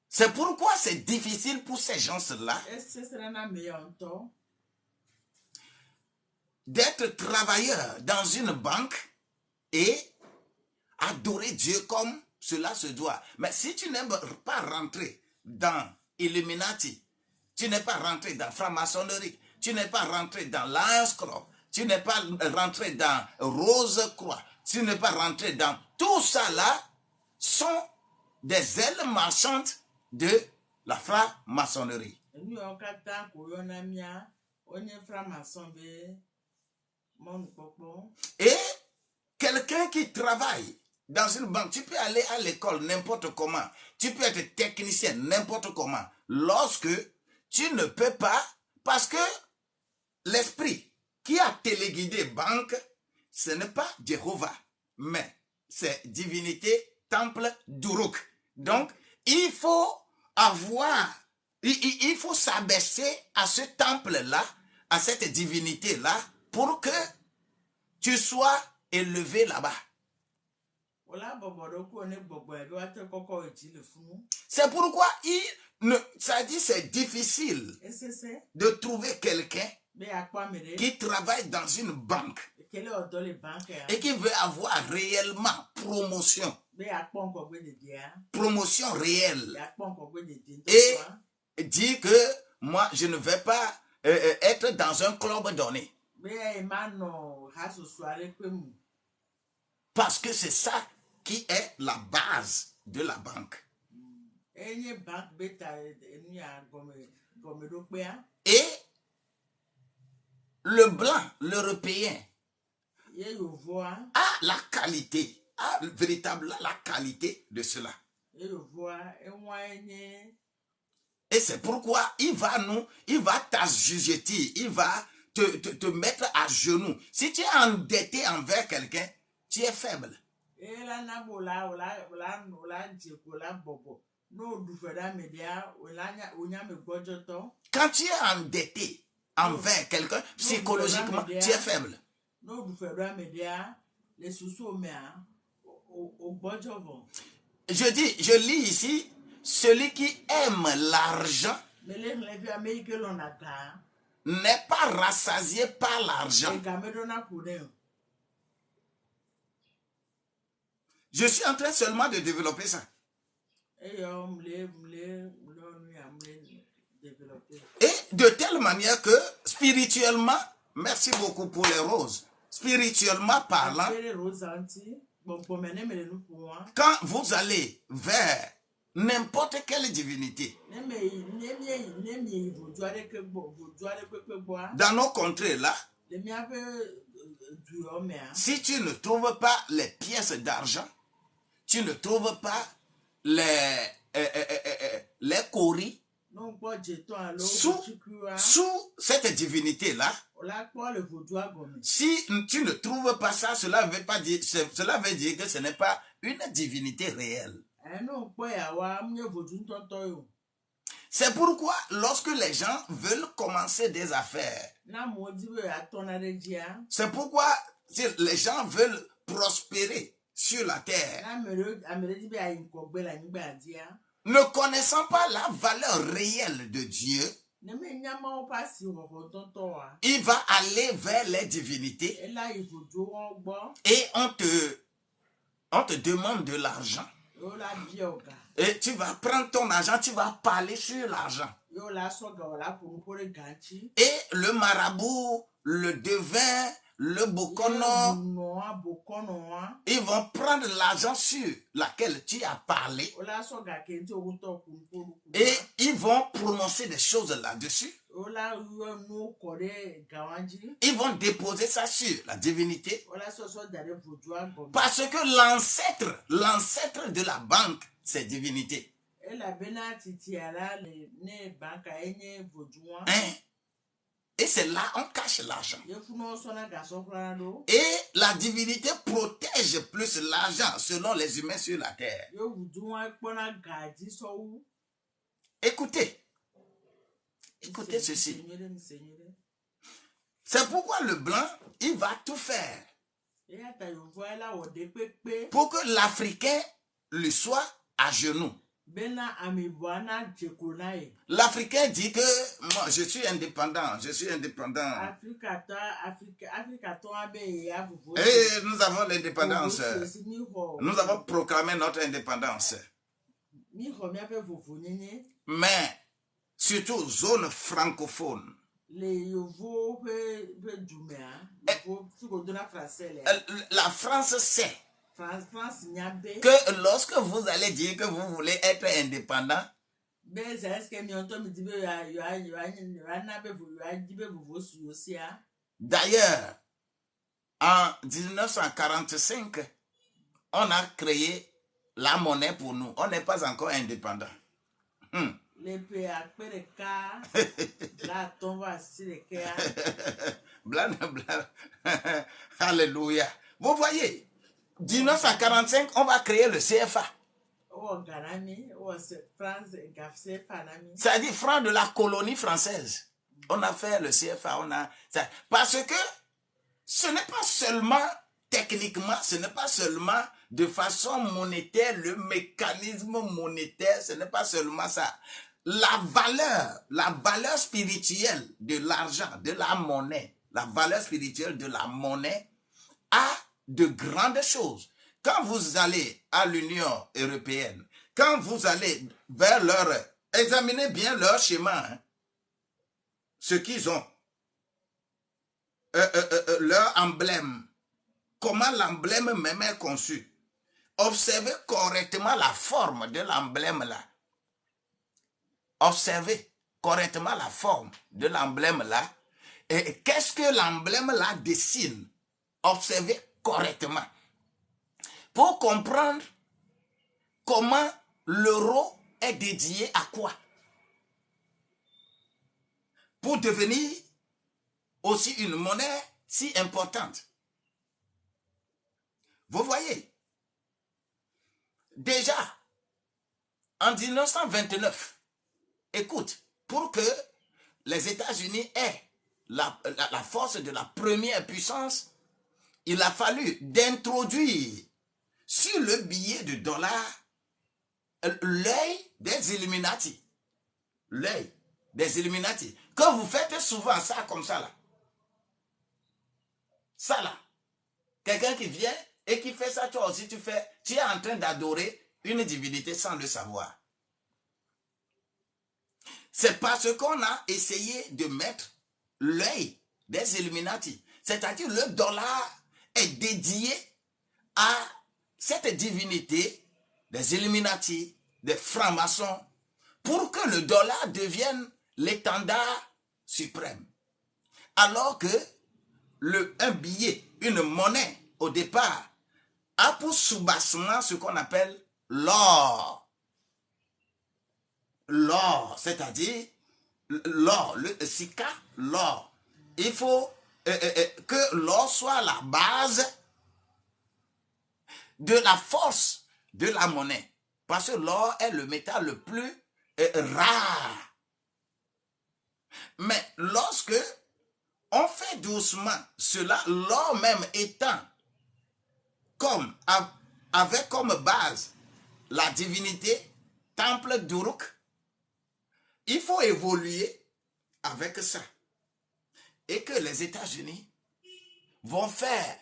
C'est pourquoi c'est difficile pour ces gens-là d'être travailleurs dans une banque et adorer Dieu comme cela se doit. Mais si tu n'aimes pas rentrer dans Illuminati, tu n'es pas rentré dans franc-maçonnerie, tu n'es pas rentré dans Lions Club, tu n'es pas rentré dans Rose-Croix, tu n'es pas rentré dans tout ça là, sont des ailes marchandes de la franc-maçonnerie. Et quelqu'un qui travaille dans une banque, tu peux aller à l'école n'importe comment, tu peux être technicien n'importe comment, lorsque tu ne peux pas, parce que l'esprit qui a téléguidé banque, ce n'est pas Jéhovah, mais c'est divinité, temple d'Uruk. Donc, il faut il faut s'abaisser à ce temple-là, à cette divinité-là, pour que tu sois élevé là-bas. C'est pourquoi ça dit c'est difficile de trouver quelqu'un qui travaille dans une banque et qui veut avoir réellement promotion. Promotion réelle. Et dit que moi, je ne vais pas être dans un club donné. Parce que c'est ça qui est la base de la banque. Et le blanc, l'européen, a la qualité, a véritablement la qualité de cela. Et c'est pourquoi il va t'assujettir, il va te mettre à genoux. Si tu es endetté envers quelqu'un, tu es faible. Quand tu es endetté envers quelqu'un, psychologiquement, tu es faible. Je lis ici, celui qui aime l'argent n'est pas rassasié par l'argent. Je suis en train seulement de développer ça. Et de telle manière que spirituellement, merci beaucoup pour les roses, spirituellement parlant, quand vous allez vers n'importe quelle divinité, dans nos contrées là, si tu ne trouves pas les pièces d'argent, tu ne trouves pas les coris sous cette divinité-là. Si tu ne trouves pas ça, cela veut dire que ce n'est pas une divinité réelle. C'est pourquoi lorsque les gens veulent commencer des affaires, c'est pourquoi les gens veulent prospérer sur la terre, ne connaissant pas la valeur réelle de Dieu, il va aller vers les divinités et on te demande de l'argent. Et tu vas prendre ton argent, tu vas parler sur l'argent. Et le marabout, le devin, le bokono, ils vont prendre l'argent sur laquelle tu as parlé et ils vont prononcer des choses là-dessus. Ils vont déposer ça sur la divinité. Parce que l'ancêtre de la banque, c'est divinité. Et c'est là on cache l'argent. Et la divinité protège plus l'argent selon les humains sur la terre. Écoutez ceci. C'est pourquoi le blanc, il va tout faire pour que l'Africain lui soit à genoux. L'Africain dit que moi je suis indépendant. Et nous avons l'indépendance. Nous avons proclamé notre indépendance. Mais surtout zone francophone. La France sait que lorsque vous allez dire que vous voulez être indépendant, d'ailleurs, en 1945, on a créé la monnaie pour nous. On n'est pas encore indépendant. Alléluia. Vous voyez, 1945, on va créer le CFA. C'est-à-dire franc de la colonie française. On a fait le CFA. Parce que ce n'est pas seulement techniquement, ce n'est pas seulement de façon monétaire, le mécanisme monétaire, ce n'est pas seulement ça. La valeur spirituelle de l'argent, de la monnaie, la valeur spirituelle de la monnaie a de grandes choses. Quand vous allez à l'Union européenne, quand vous allez vers examinez bien leur schéma, ce qu'ils ont, leur emblème, comment l'emblème même est conçu. Observez correctement la forme de l'emblème là. Observez correctement la forme de l'emblème là. Et qu'est-ce que l'emblème là dessine? Observez correctement. Pour comprendre comment l'euro est dédié à quoi? Pour devenir aussi une monnaie si importante. Vous voyez, déjà, en 1929, écoute, pour que les États-Unis aient la force de la première puissance, il a fallu d'introduire sur le billet de dollar l'œil des Illuminati. L'œil des Illuminati. Que vous faites souvent ça comme ça là. Ça là. Quelqu'un qui vient et qui fait ça, toi aussi tu fais, tu es en train d'adorer une divinité sans le savoir. C'est parce qu'on a essayé de mettre l'œil des Illuminati. C'est-à-dire le dollar est dédié à cette divinité des Illuminati, des francs-maçons, pour que le dollar devienne l'étendard suprême. Alors que un billet, une monnaie, au départ, a pour soubassement ce qu'on appelle l'or. L'or, c'est-à-dire l'or, le sika, l'or. Il faut que l'or soit la base de la force de la monnaie. Parce que l'or est le métal le plus rare. Mais lorsque on fait doucement cela, l'or même étant comme, avec comme base la divinité, temple d'Uruk, il faut évoluer avec ça. Et que les États-Unis vont faire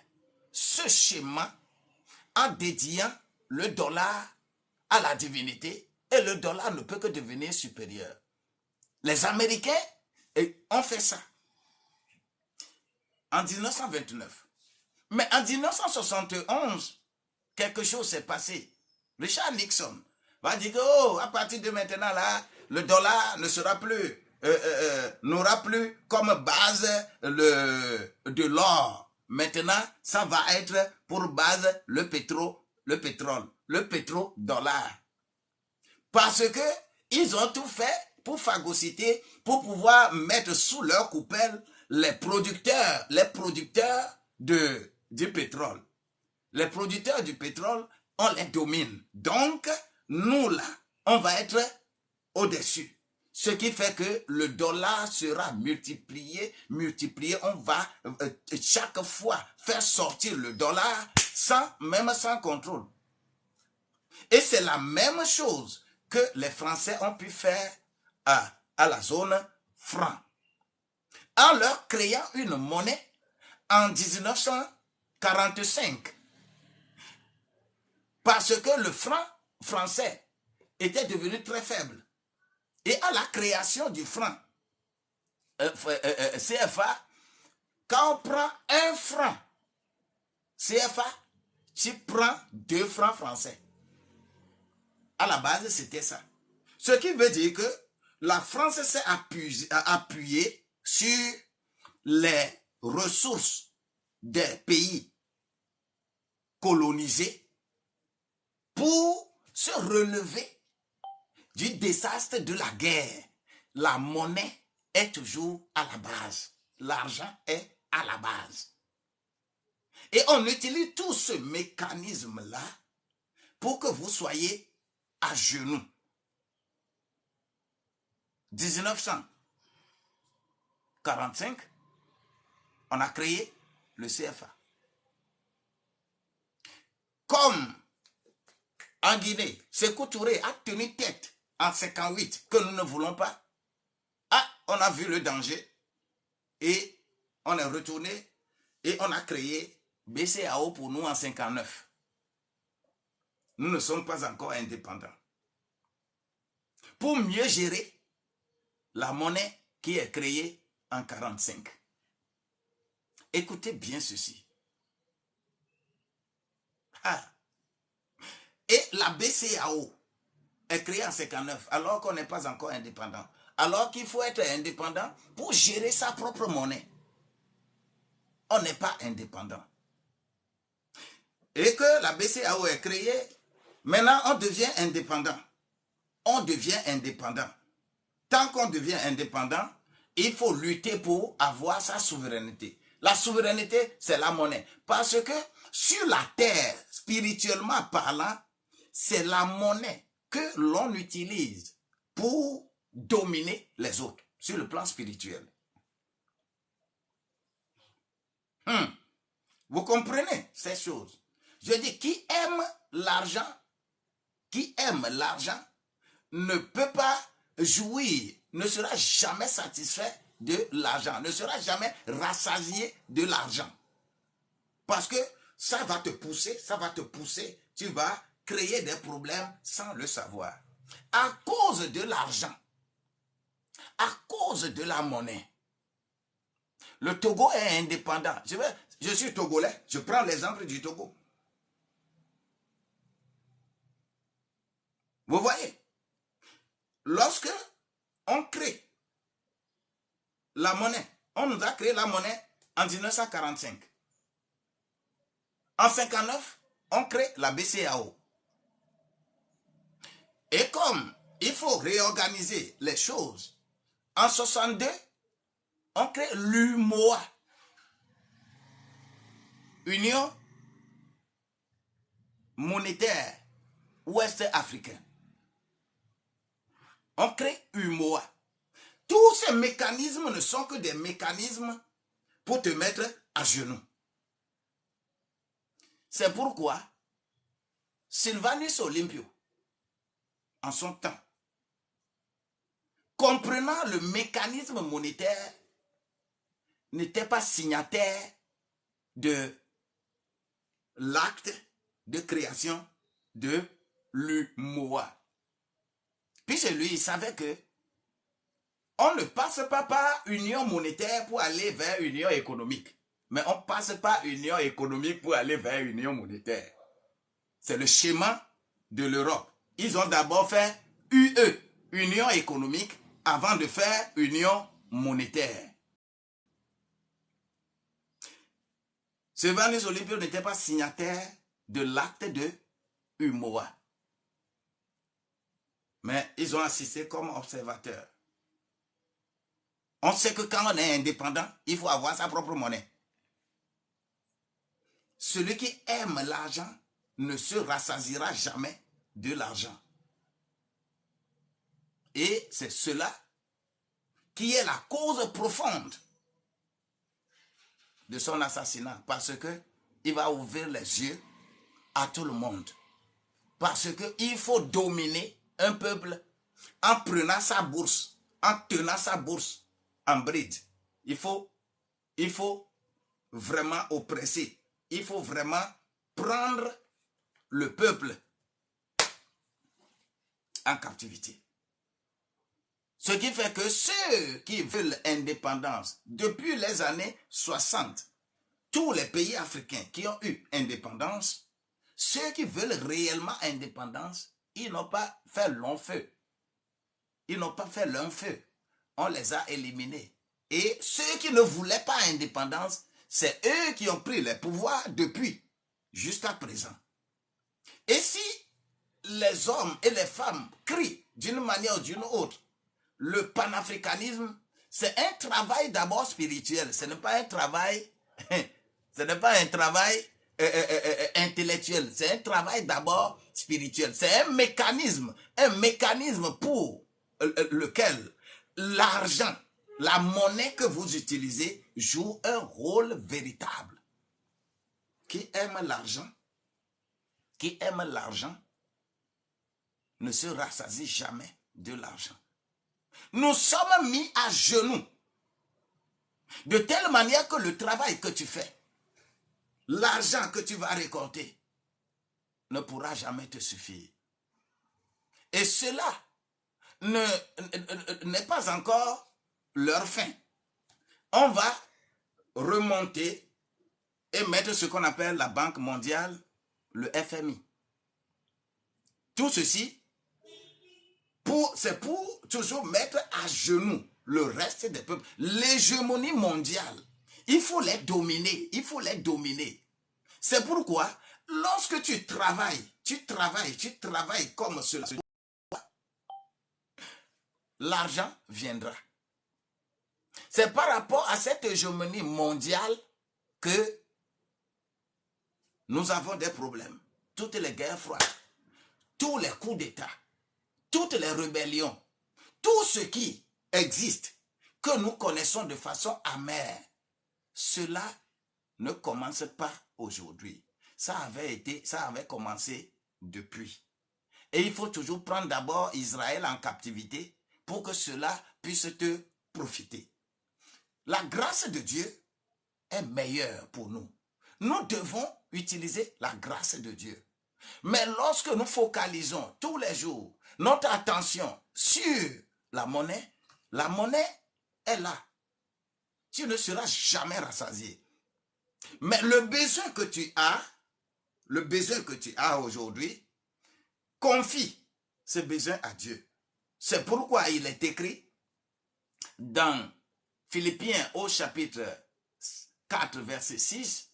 ce schéma en dédiant le dollar à la divinité, et le dollar ne peut que devenir supérieur. Les Américains ont fait ça en 1929. Mais en 1971, quelque chose s'est passé. Richard Nixon va dire que à partir de maintenant, là, le dollar ne sera plus, n'aura plus comme base de l'or. Maintenant, ça va être pour base le pétrole, le pétrodollar. Parce que ils ont tout fait pour phagocyter, pour pouvoir mettre sous leur coupelle les producteurs du pétrole. Les producteurs du pétrole, on les domine. Donc, nous là, on va être au-dessus. Ce qui fait que le dollar sera multiplié. On va chaque fois faire sortir le dollar même sans contrôle. Et c'est la même chose que les Français ont pu faire à la zone franc. En leur créant une monnaie en 1945. Parce que le franc français était devenu très faible. Et à la création du franc CFA, quand on prend un franc CFA, tu prends 2 francs français. À la base, c'était ça. Ce qui veut dire que la France s'est appuyée sur les ressources des pays colonisés pour se relever du désastre de la guerre. La monnaie est toujours à la base. L'argent est à la base. Et on utilise tout ce mécanisme-là pour que vous soyez à genoux. 1945, on a créé le CFA. Comme en Guinée, Sékou Touré a tenu tête en 1958 que nous ne voulons pas. On a vu le danger et on est retourné et on a créé BCAO pour nous en 1959. Nous ne sommes pas encore indépendants. Pour mieux gérer la monnaie qui est créée en 1945. Écoutez bien ceci. la BCEAO est créée en 59, alors qu'on n'est pas encore indépendant. Alors qu'il faut être indépendant pour gérer sa propre monnaie. On n'est pas indépendant. Et que la BCEAO est créée, maintenant on devient indépendant. On devient indépendant. Tant qu'on devient indépendant, il faut lutter pour avoir sa souveraineté. La souveraineté, c'est la monnaie. Parce que sur la terre, spirituellement parlant, c'est la monnaie que l'on utilise pour dominer les autres sur le plan spirituel. Vous comprenez ces choses? Je dis, qui aime l'argent ne peut pas jouir, ne sera jamais satisfait de l'argent, ne sera jamais rassasié de l'argent. Parce que ça va te pousser, tu vas créer des problèmes sans le savoir. À cause de l'argent, à cause de la monnaie, le Togo est indépendant. Je suis togolais, je prends l'exemple du Togo. Vous voyez, lorsque on crée la monnaie, on nous a créé la monnaie en 1945. En 1959, on crée la BCEAO. Et comme il faut réorganiser les choses, en 1962, on crée l'UMOA, Union monétaire ouest-africaine. On crée UMOA. Tous ces mécanismes ne sont que des mécanismes pour te mettre à genoux. C'est pourquoi Sylvanus Olympio, en son temps, comprenant le mécanisme monétaire, n'était pas signataire de l'acte de création de l'UMOA. Puisque lui, il savait que on ne passe pas par union monétaire pour aller vers union économique. Mais on passe par union économique pour aller vers union monétaire. C'est le schéma de l'Europe. Ils ont d'abord fait UE, union économique, avant de faire union monétaire. Sylvanus Olympio n'était pas signataire de l'acte de UMOA. Mais ils ont assisté comme observateurs. On sait que quand on est indépendant, il faut avoir sa propre monnaie. Celui qui aime l'argent ne se rassasiera jamais de l'argent. Et c'est cela qui est la cause profonde de son assassinat. Parce qu'il va ouvrir les yeux à tout le monde. Parce qu'il faut dominer un peuple en prenant sa bourse, en tenant sa bourse en bride. Il faut vraiment oppresser. Il faut vraiment prendre le peuple en captivité. Ce qui fait que ceux qui veulent l'indépendance, depuis les années 60, tous les pays africains qui ont eu indépendance, ceux qui veulent réellement indépendance, ils n'ont pas fait long feu. Ils n'ont pas fait long feu. On les a éliminés. Et ceux qui ne voulaient pas indépendance, c'est eux qui ont pris les pouvoirs depuis jusqu'à présent. Et si les hommes et les femmes crient d'une manière ou d'une autre, le panafricanisme, c'est un travail d'abord spirituel. Ce n'est pas un travail, intellectuel. C'est un travail d'abord spirituel. C'est un mécanisme pour lequel l'argent, la monnaie que vous utilisez joue un rôle véritable. Qui aime l'argent ne se rassasie jamais de l'argent. Nous sommes mis à genoux de telle manière que le travail que tu fais, l'argent que tu vas récolter, ne pourra jamais te suffire. Et cela n'est pas encore leur fin. On va remonter et mettre ce qu'on appelle la Banque mondiale, le FMI. Tout ceci, c'est pour toujours mettre à genoux le reste des peuples. L'hégémonie mondiale, il faut les dominer, il faut les dominer. C'est pourquoi, lorsque tu travailles comme cela, l'argent viendra. C'est par rapport à cette hégémonie mondiale que nous avons des problèmes. Toutes les guerres froides, tous les coups d'État, toutes les rébellions, tout ce qui existe, que nous connaissons de façon amère, cela ne commence pas aujourd'hui. Ça avait commencé depuis. Et il faut toujours prendre d'abord Israël en captivité pour que cela puisse te profiter. La grâce de Dieu est meilleure pour nous. Nous devons utiliser la grâce de Dieu. Mais lorsque nous focalisons tous les jours notre attention sur la monnaie est là. Tu ne seras jamais rassasié. Mais le besoin que tu as aujourd'hui, confie ce besoin à Dieu. C'est pourquoi il est écrit dans Philippiens au chapitre 4, verset 6,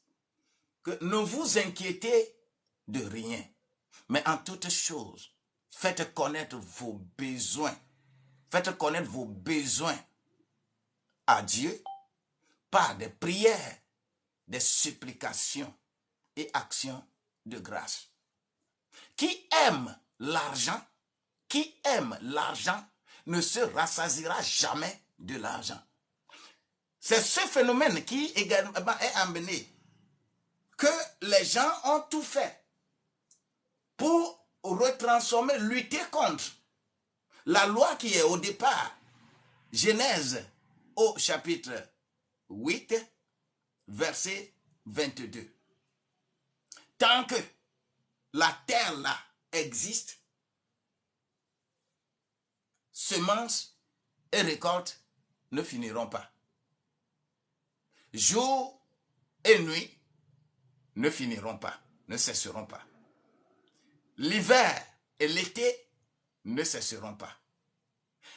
que ne vous inquiétez de rien, mais en toutes choses, faites connaître vos besoins. Faites connaître vos besoins à Dieu par des prières, des supplications et actions de grâce. Qui aime l'argent ne se rassasiera jamais de l'argent. C'est ce phénomène qui également est amené que les gens ont tout fait pour retransformer, lutter contre la loi qui est au départ. Genèse au chapitre 8, verset 22. Tant que la terre là existe, semences et récoltes ne finiront pas. Jour et nuit ne finiront pas, ne cesseront pas. L'hiver et l'été ne cesseront pas.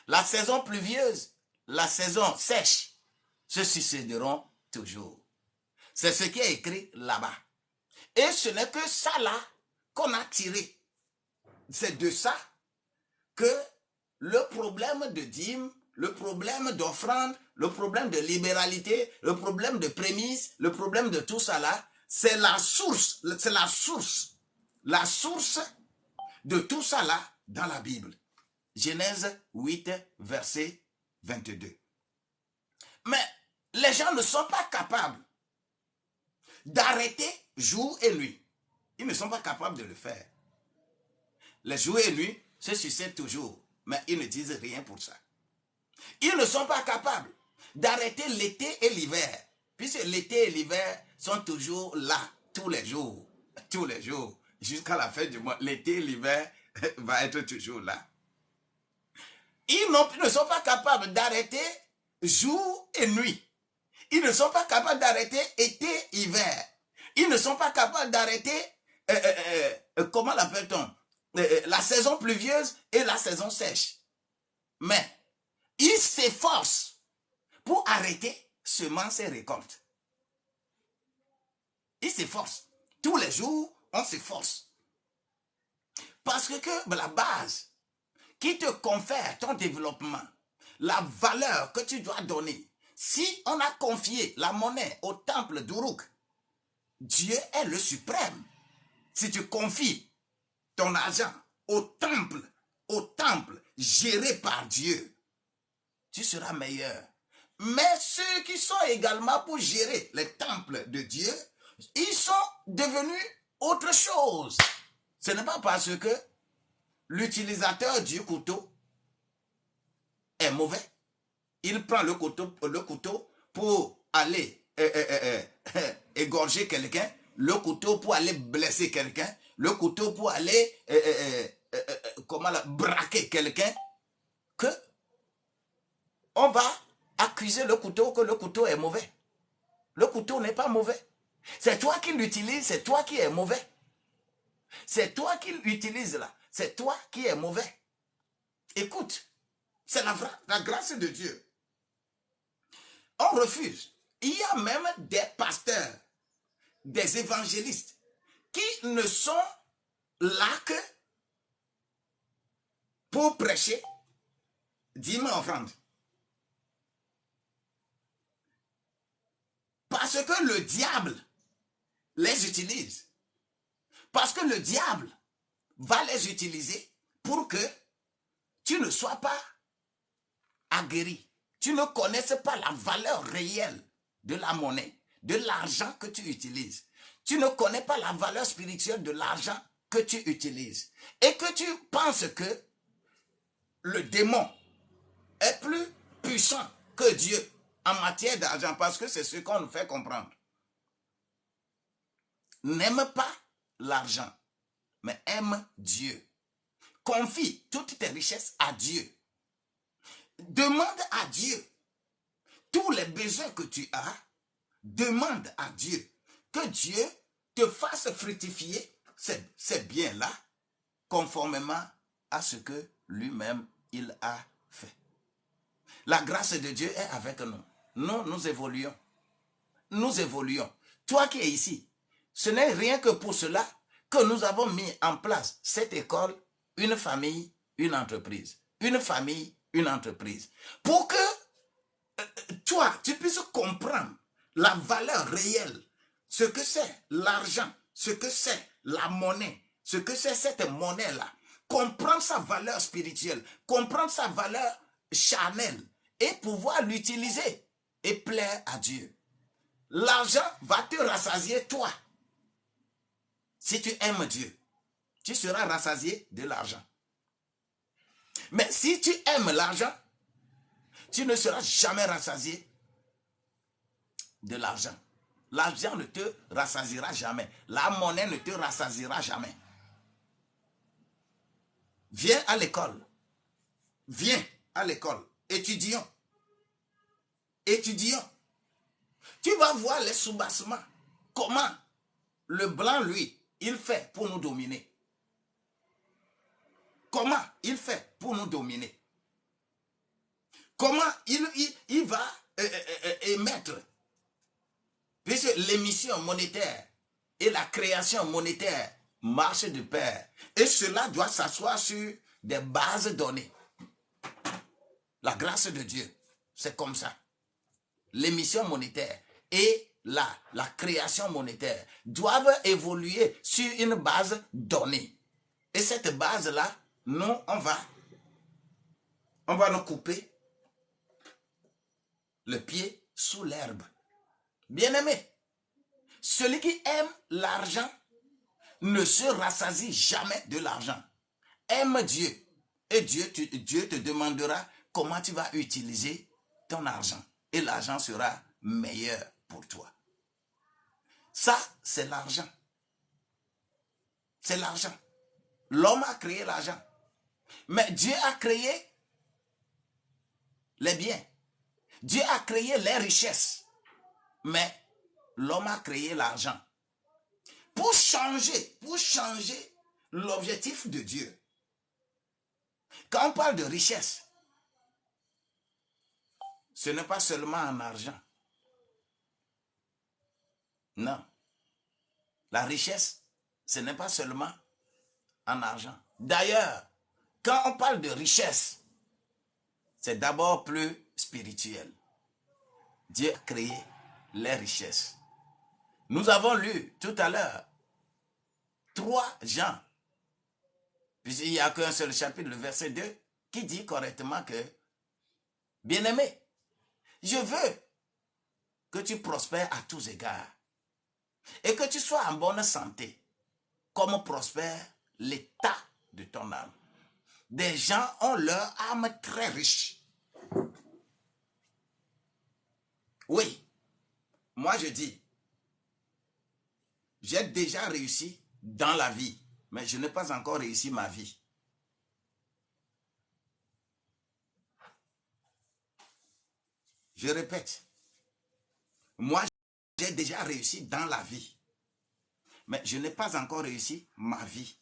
La saison pluvieuse, la saison sèche se succéderont toujours. C'est ce qui est écrit là-bas. Et ce n'est que ça là qu'on a tiré. C'est de ça que le problème de dîme, le problème d'offrande, le problème de libéralité, le problème de prémisse, le problème de tout ça là, c'est la source de tout ça là dans la Bible. Genèse 8, verset 22. Mais les gens ne sont pas capables d'arrêter jour et nuit. Ils ne sont pas capables de le faire. Les jours et nuits se succèdent toujours, mais ils ne disent rien pour ça. Ils ne sont pas capables d'arrêter l'été et l'hiver, puisque l'été et l'hiver sont toujours là, tous les jours, jusqu'à la fin du mois. L'été et l'hiver va être toujours là. Ils ne sont pas capables d'arrêter jour et nuit. Ils ne sont pas capables d'arrêter été-hiver. Ils ne sont pas capables d'arrêter, comment l'appelle-t-on, la saison pluvieuse et la saison sèche. Mais ils s'efforcent pour arrêter semences et récoltes. Ils s'efforcent. Tous les jours, on s'efforce. Parce que la base qui te confère ton développement, la valeur que tu dois donner, si on a confié la monnaie au temple d'Uruk, Dieu est le suprême. Si tu confies ton argent au temple géré par Dieu, tu seras meilleur. Mais ceux qui sont également pour gérer les temples de Dieu, ils sont devenus autre chose. Ce n'est pas parce que l'utilisateur du couteau est mauvais. Il prend le couteau pour aller égorger quelqu'un, le couteau pour aller blesser quelqu'un, le couteau pour aller braquer quelqu'un, que on va accuser le couteau que le couteau est mauvais. Le couteau n'est pas mauvais. C'est toi qui l'utilises, c'est toi qui es mauvais. C'est toi qui l'utilises là. C'est toi qui es mauvais. Écoute, c'est la grâce de Dieu. On refuse. Il y a même des pasteurs, des évangélistes qui ne sont là que pour prêcher, dîme offrande. Parce que le diable les utilise. Parce que le diable va les utiliser pour que tu ne sois pas aguerri. Tu ne connaisses pas la valeur réelle de la monnaie, de l'argent que tu utilises. Tu ne connais pas la valeur spirituelle de l'argent que tu utilises. Et que tu penses que le démon est plus puissant que Dieu en matière d'argent, parce que c'est ce qu'on nous fait comprendre. N'aime pas l'argent, mais aime Dieu. Confie toutes tes richesses à Dieu. Demande à Dieu tous les besoins que tu as. Demande à Dieu que Dieu te fasse fructifier ces biens-là conformément à ce que lui-même il a fait. La grâce de Dieu est avec nous. Nous évoluons. Nous évoluons. Toi qui es ici, ce n'est rien que pour cela que nous avons mis en place cette école, une famille, une entreprise. Une famille, une entreprise. Pour que toi, tu puisses comprendre la valeur réelle, ce que c'est l'argent, ce que c'est la monnaie, ce que c'est cette monnaie-là. Comprendre sa valeur spirituelle, comprendre sa valeur charnelle et pouvoir l'utiliser et plaire à Dieu. L'argent va te rassasier toi. Si tu aimes Dieu, tu seras rassasié de l'argent. Mais si tu aimes l'argent, tu ne seras jamais rassasié de l'argent. L'argent ne te rassasiera jamais. La monnaie ne te rassasiera jamais. Viens à l'école. Viens à l'école. Étudions. Étudions. Tu vas voir les soubassements. Comment le blanc, lui, il fait pour nous dominer. Comment il fait pour nous dominer. Comment il va émettre. Puisque l'émission monétaire et la création monétaire marchent de pair. Et cela doit s'asseoir sur des bases données. La grâce de Dieu, c'est comme ça. L'émission monétaire et la création monétaire doivent évoluer sur une base donnée. Et cette base-là, nous, on va nous couper le pied sous l'herbe. Bien-aimé, celui qui aime l'argent ne se rassasie jamais de l'argent. Aime Dieu et Dieu te demandera comment tu vas utiliser ton argent. Et l'argent sera meilleur pour toi. Ça, c'est l'argent. C'est l'argent. L'homme a créé l'argent. Mais Dieu a créé les biens. Dieu a créé les richesses. Mais l'homme a créé l'argent. Pour changer l'objectif de Dieu. Quand on parle de richesse, ce n'est pas seulement en argent. Non. La richesse, ce n'est pas seulement en argent. D'ailleurs, quand on parle de richesse, c'est d'abord plus spirituel. Dieu a créé les richesses. Nous avons lu tout à l'heure 3 Jean, puisqu'il n'y a qu'un seul chapitre, le verset 2, qui dit correctement que, bien-aimé, je veux que tu prospères à tous égards et que tu sois en bonne santé, comme prospère l'état de ton âme. Des gens ont leur âme très riche. Oui, moi je dis, j'ai déjà réussi dans la vie, mais je n'ai pas encore réussi ma vie. Je répète, moi j'ai déjà réussi dans la vie, mais je n'ai pas encore réussi ma vie.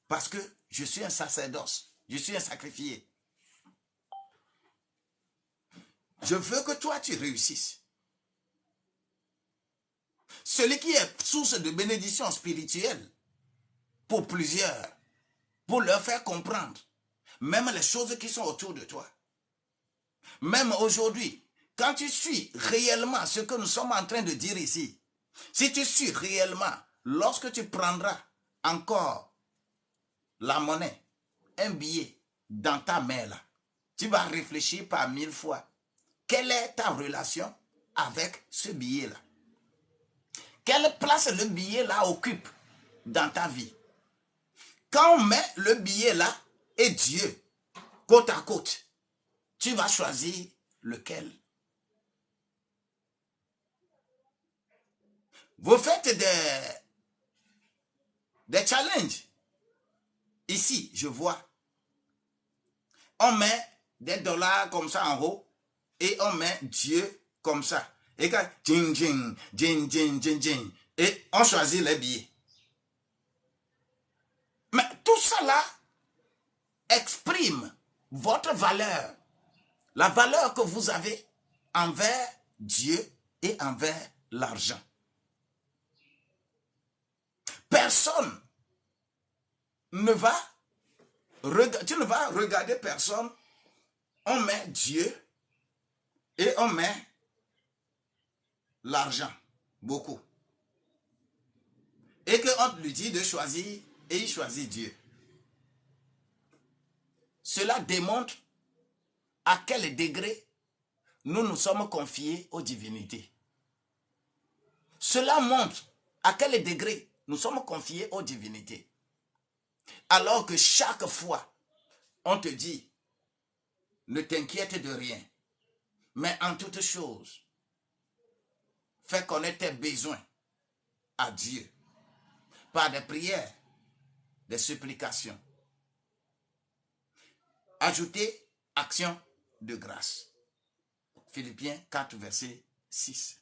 Parce que je suis un sacerdoce, je suis un sacrifié. Je veux que toi, tu réussisses. Celui qui est source de bénédiction spirituelle pour plusieurs, pour leur faire comprendre, même les choses qui sont autour de toi. Même aujourd'hui, quand tu suis réellement ce que nous sommes en train de dire ici, si tu suis réellement, lorsque tu prendras encore la monnaie, un billet dans ta main là, tu vas réfléchir par 1000 fois. Quelle est ta relation avec ce billet-là? Quelle place le billet-là occupe dans ta vie? Quand on met le billet-là et Dieu côte à côte, tu vas choisir lequel? Vous faites des challenges. Ici, je vois. On met des dollars comme ça en haut et on met Dieu comme ça. Et quand ding, ding, ding, ding, ding, ding, et on choisit les billets. Mais tout ça là exprime votre valeur. La valeur que vous avez envers Dieu et envers l'argent. Personne ne va tu ne vas regarder personne. On met Dieu et on met l'argent, beaucoup. Et qu'on lui dit de choisir et il choisit Dieu. Cela démontre à quel degré nous nous sommes confiés aux divinités. Cela montre à quel degré nous sommes confiés aux divinités. Alors que chaque fois, on te dit, ne t'inquiète de rien, mais en toutes choses, fais connaître tes besoins à Dieu par des prières, des supplications. Ajoutez action de grâce. Philippiens 4, verset 6.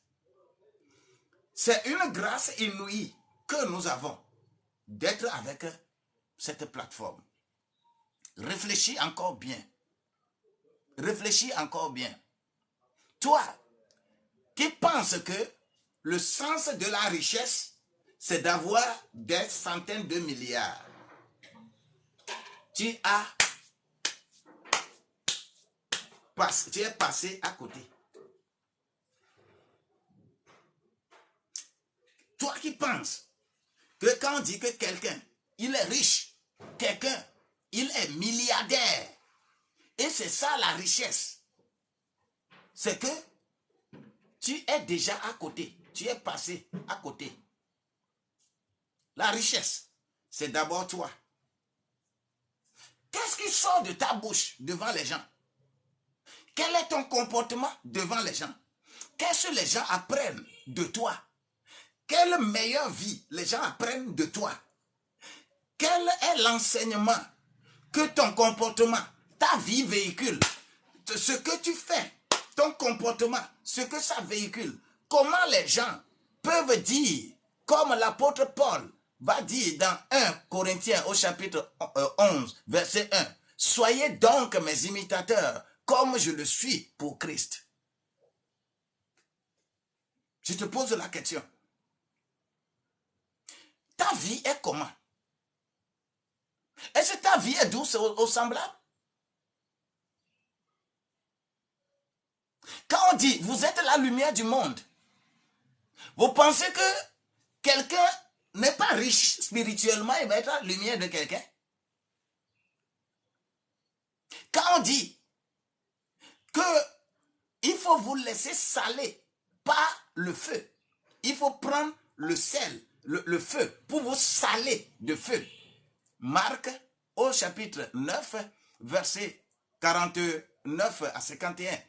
C'est une grâce inouïe que nous avons d'être avec cette plateforme. Réfléchis encore bien. Réfléchis encore bien. Toi, qui penses que le sens de la richesse, c'est d'avoir des centaines de milliards. Tu es passé à côté. Toi qui penses que quand on dit que quelqu'un, il est riche, quelqu'un, il est milliardaire, et c'est ça la richesse, c'est que tu es déjà à côté, tu es passé à côté. La richesse, c'est d'abord toi. Qu'est-ce qui sort de ta bouche devant les gens? Quel est ton comportement devant les gens? Qu'est-ce que les gens apprennent de toi? Quelle meilleure vie les gens apprennent de toi? Quel est l'enseignement que ton comportement, ta vie véhicule? Ce que tu fais, ton comportement, ce que ça véhicule. Comment les gens peuvent dire, comme l'apôtre Paul va dire dans 1 Corinthiens au chapitre 11, verset 1, « Soyez donc mes imitateurs, comme je le suis pour Christ. » Je te pose la question. Ta vie est comment? Est-ce que ta vie est douce au semblable? Quand on dit, vous êtes la lumière du monde, vous pensez que quelqu'un n'est pas riche spirituellement, il va être la lumière de quelqu'un? Quand on dit qu'il faut vous laisser saler par le feu, il faut prendre le sel, le feu, pour vous saler de feu. Marc, au chapitre 9, verset 49 à 51.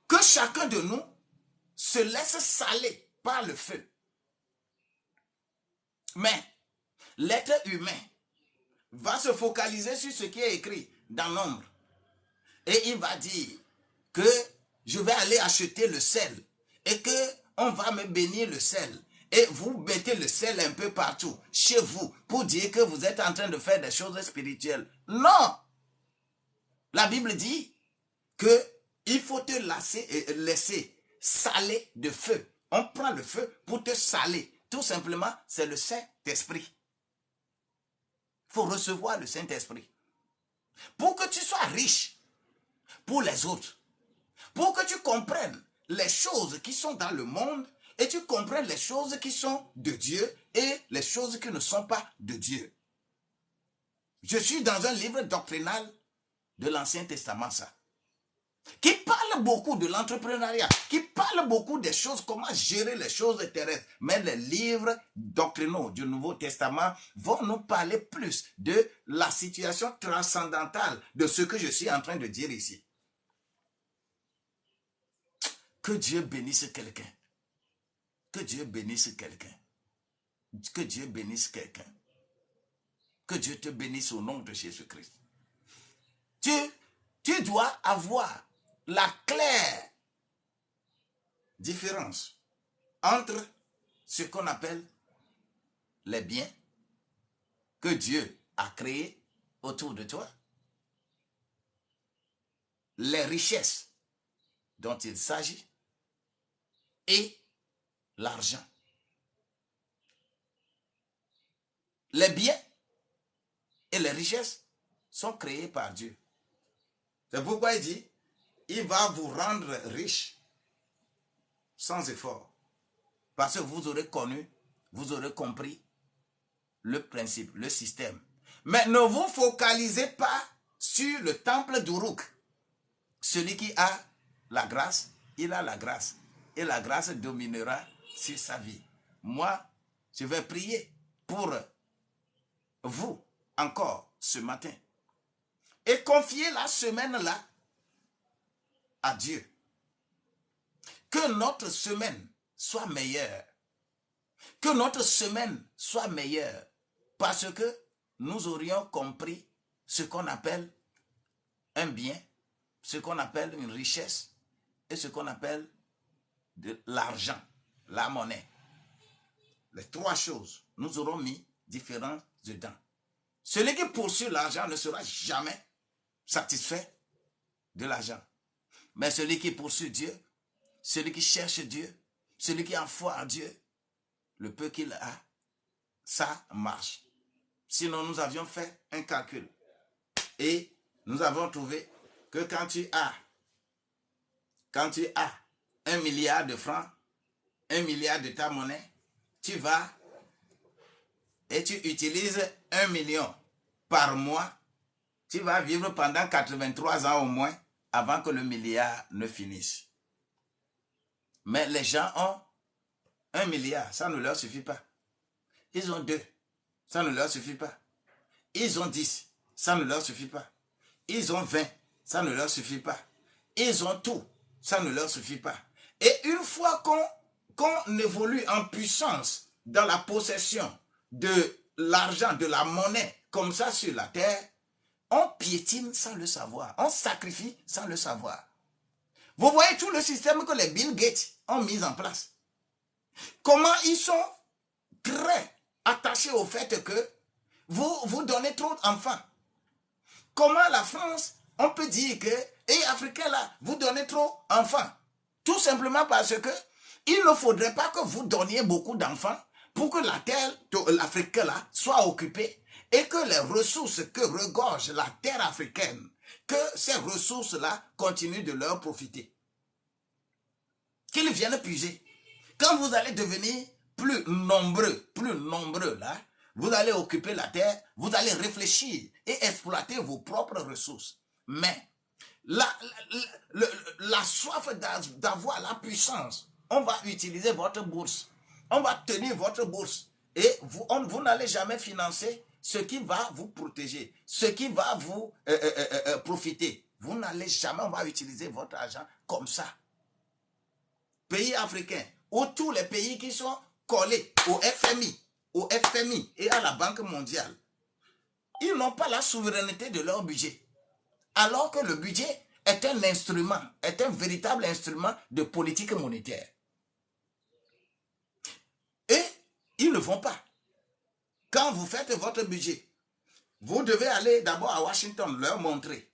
Que chacun de nous se laisse saler par le feu. Mais l'être humain va se focaliser sur ce qui est écrit dans Nombre. Et il va dire que je vais aller acheter le sel et que on va me bénir le sel. Et vous mettez le sel un peu partout, chez vous, pour dire que vous êtes en train de faire des choses spirituelles. Non! La Bible dit qu'il faut te laisser saler de feu. On prend le feu pour te saler. Tout simplement, c'est le Saint-Esprit. Il faut recevoir le Saint-Esprit. Pour que tu sois riche pour les autres. Pour que tu comprennes les choses qui sont dans le monde et tu comprennes les choses qui sont de Dieu et les choses qui ne sont pas de Dieu. Je suis dans un livre doctrinal de l'Ancien Testament, ça, qui parle beaucoup de l'entrepreneuriat, qui parle beaucoup des choses, comment gérer les choses terrestres. Mais les livres doctrinaux du Nouveau Testament vont nous parler plus de la situation transcendantale de ce que je suis en train de dire ici. Que Dieu bénisse quelqu'un. Que Dieu bénisse quelqu'un. Que Dieu bénisse quelqu'un. Que Dieu te bénisse au nom de Jésus-Christ. Tu dois avoir la claire différence entre ce qu'on appelle les biens que Dieu a créés autour de toi, les richesses dont il s'agit et l'argent. Les biens et les richesses sont créés par Dieu. C'est pourquoi il dit, il va vous rendre riche sans effort. Parce que vous aurez connu, vous aurez compris le principe, le système. Mais ne vous focalisez pas sur le temple d'Uruk. Celui qui a la grâce, il a la grâce. Et la grâce dominera sur sa vie. Moi, je vais prier pour vous encore ce matin. Et confier la semaine-là à Dieu. Que notre semaine soit meilleure. Que notre semaine soit meilleure. Parce que nous aurions compris ce qu'on appelle un bien, ce qu'on appelle une richesse et ce qu'on appelle de l'argent, la monnaie. Les trois choses, nous aurons mis différentes dedans. Celui qui poursuit l'argent ne sera jamais satisfait de l'argent. Mais celui qui poursuit Dieu, celui qui cherche Dieu, celui qui a foi en Dieu, le peu qu'il a, ça marche. Sinon, nous avions fait un calcul. Et nous avons trouvé que quand tu as 1 milliard de francs, 1 milliard de ta monnaie, tu vas et tu utilises 1 million par mois, tu vas vivre pendant 83 ans au moins avant que le milliard ne finisse. Mais les gens ont 1 milliard, ça ne leur suffit pas. Ils ont 2, ça ne leur suffit pas. Ils ont 10, ça ne leur suffit pas. Ils ont 20, ça ne leur suffit pas. Ils ont tout, ça ne leur suffit pas. Et une fois qu'on évolue en puissance dans la possession de l'argent, de la monnaie, comme ça sur la terre, on piétine sans le savoir. On sacrifie sans le savoir. Vous voyez tout le système que les Bill Gates ont mis en place. Comment ils sont très attachés au fait que vous donnez trop d'enfants. Comment la France, on peut dire que, et Africains là, vous donnez trop d'enfants. Tout simplement parce que il ne faudrait pas que vous donniez beaucoup d'enfants pour que la terre de l'Afrique là soit occupée et que les ressources que regorge la terre africaine, que ces ressources-là continuent de leur profiter. Qu'ils viennent puiser. Quand vous allez devenir plus nombreux là, vous allez occuper la terre, vous allez réfléchir et exploiter vos propres ressources. Mais la soif d'avoir la puissance, on va utiliser votre bourse. On va tenir votre bourse. Et vous n'allez jamais financer ce qui va vous protéger, ce qui va vous profiter. Vous n'allez jamais, on va utiliser votre argent comme ça. Pays africains, ou tous les pays qui sont collés au FMI et à la Banque mondiale, ils n'ont pas la souveraineté de leur budget. Alors que le budget est un instrument, est un véritable instrument de politique monétaire. Ils ne vont pas. Quand vous faites votre budget, vous devez aller d'abord à Washington, leur montrer.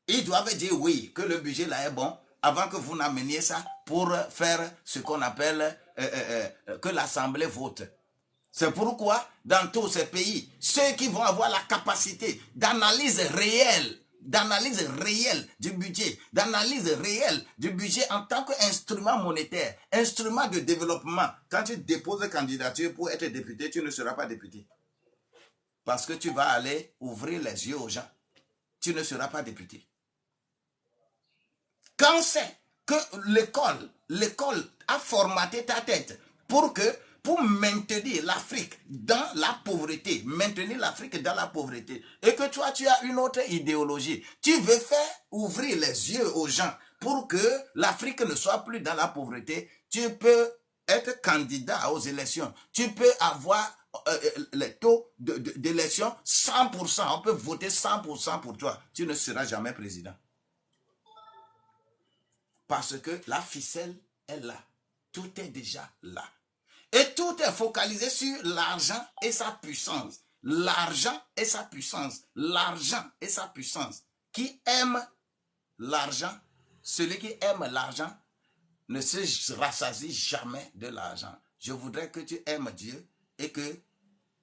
Ils doivent dire oui, que le budget là est bon, avant que vous n'ameniez ça pour faire ce qu'on appelle que l'Assemblée vote. C'est pourquoi, dans tous ces pays, ceux qui vont avoir la capacité d'analyse réelle du budget, en tant qu'instrument monétaire, instrument de développement, quand tu déposes candidature pour être député, tu ne seras pas député. Parce que tu vas aller ouvrir les yeux aux gens. Tu ne seras pas député. Quand c'est que l'école a formaté ta tête pour maintenir l'Afrique dans la pauvreté, et que toi tu as une autre idéologie, tu veux faire ouvrir les yeux aux gens pour que l'Afrique ne soit plus dans la pauvreté, tu peux être candidat aux élections, tu peux avoir les taux d'élection 100%, on peut voter 100% pour toi, tu ne seras jamais président. Parce que la ficelle est là. Tout est déjà là. Et tout est focalisé sur l'argent et sa puissance. L'argent et sa puissance. L'argent et sa puissance. Qui aime l'argent, celui qui aime l'argent ne se rassasie jamais de l'argent. Je voudrais que tu aimes Dieu et que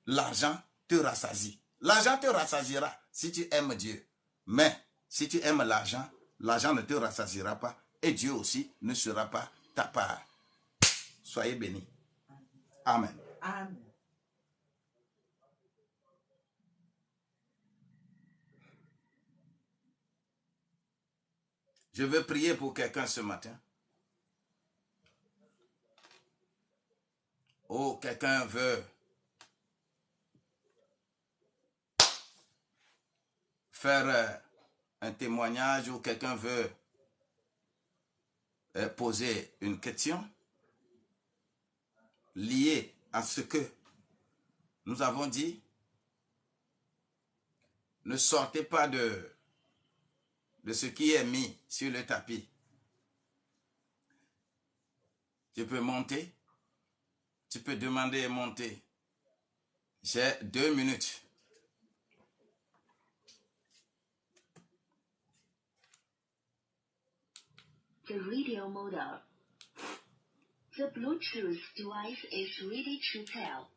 l'argent te rassasie. L'argent te rassasiera si tu aimes Dieu. Mais si tu aimes l'argent, l'argent ne te rassasiera pas. Et Dieu aussi ne sera pas ta part. Soyez bénis. Amen. Amen. Je veux prier pour quelqu'un ce matin. Oh, quelqu'un veut faire un témoignage ou quelqu'un veut poser une question liée à ce que nous avons dit. Ne sortez pas de ce qui est mis sur le tapis. Tu peux monter, tu peux demander et monter. J'ai 2 minutes. The radio model. The Bluetooth device is ready to pair.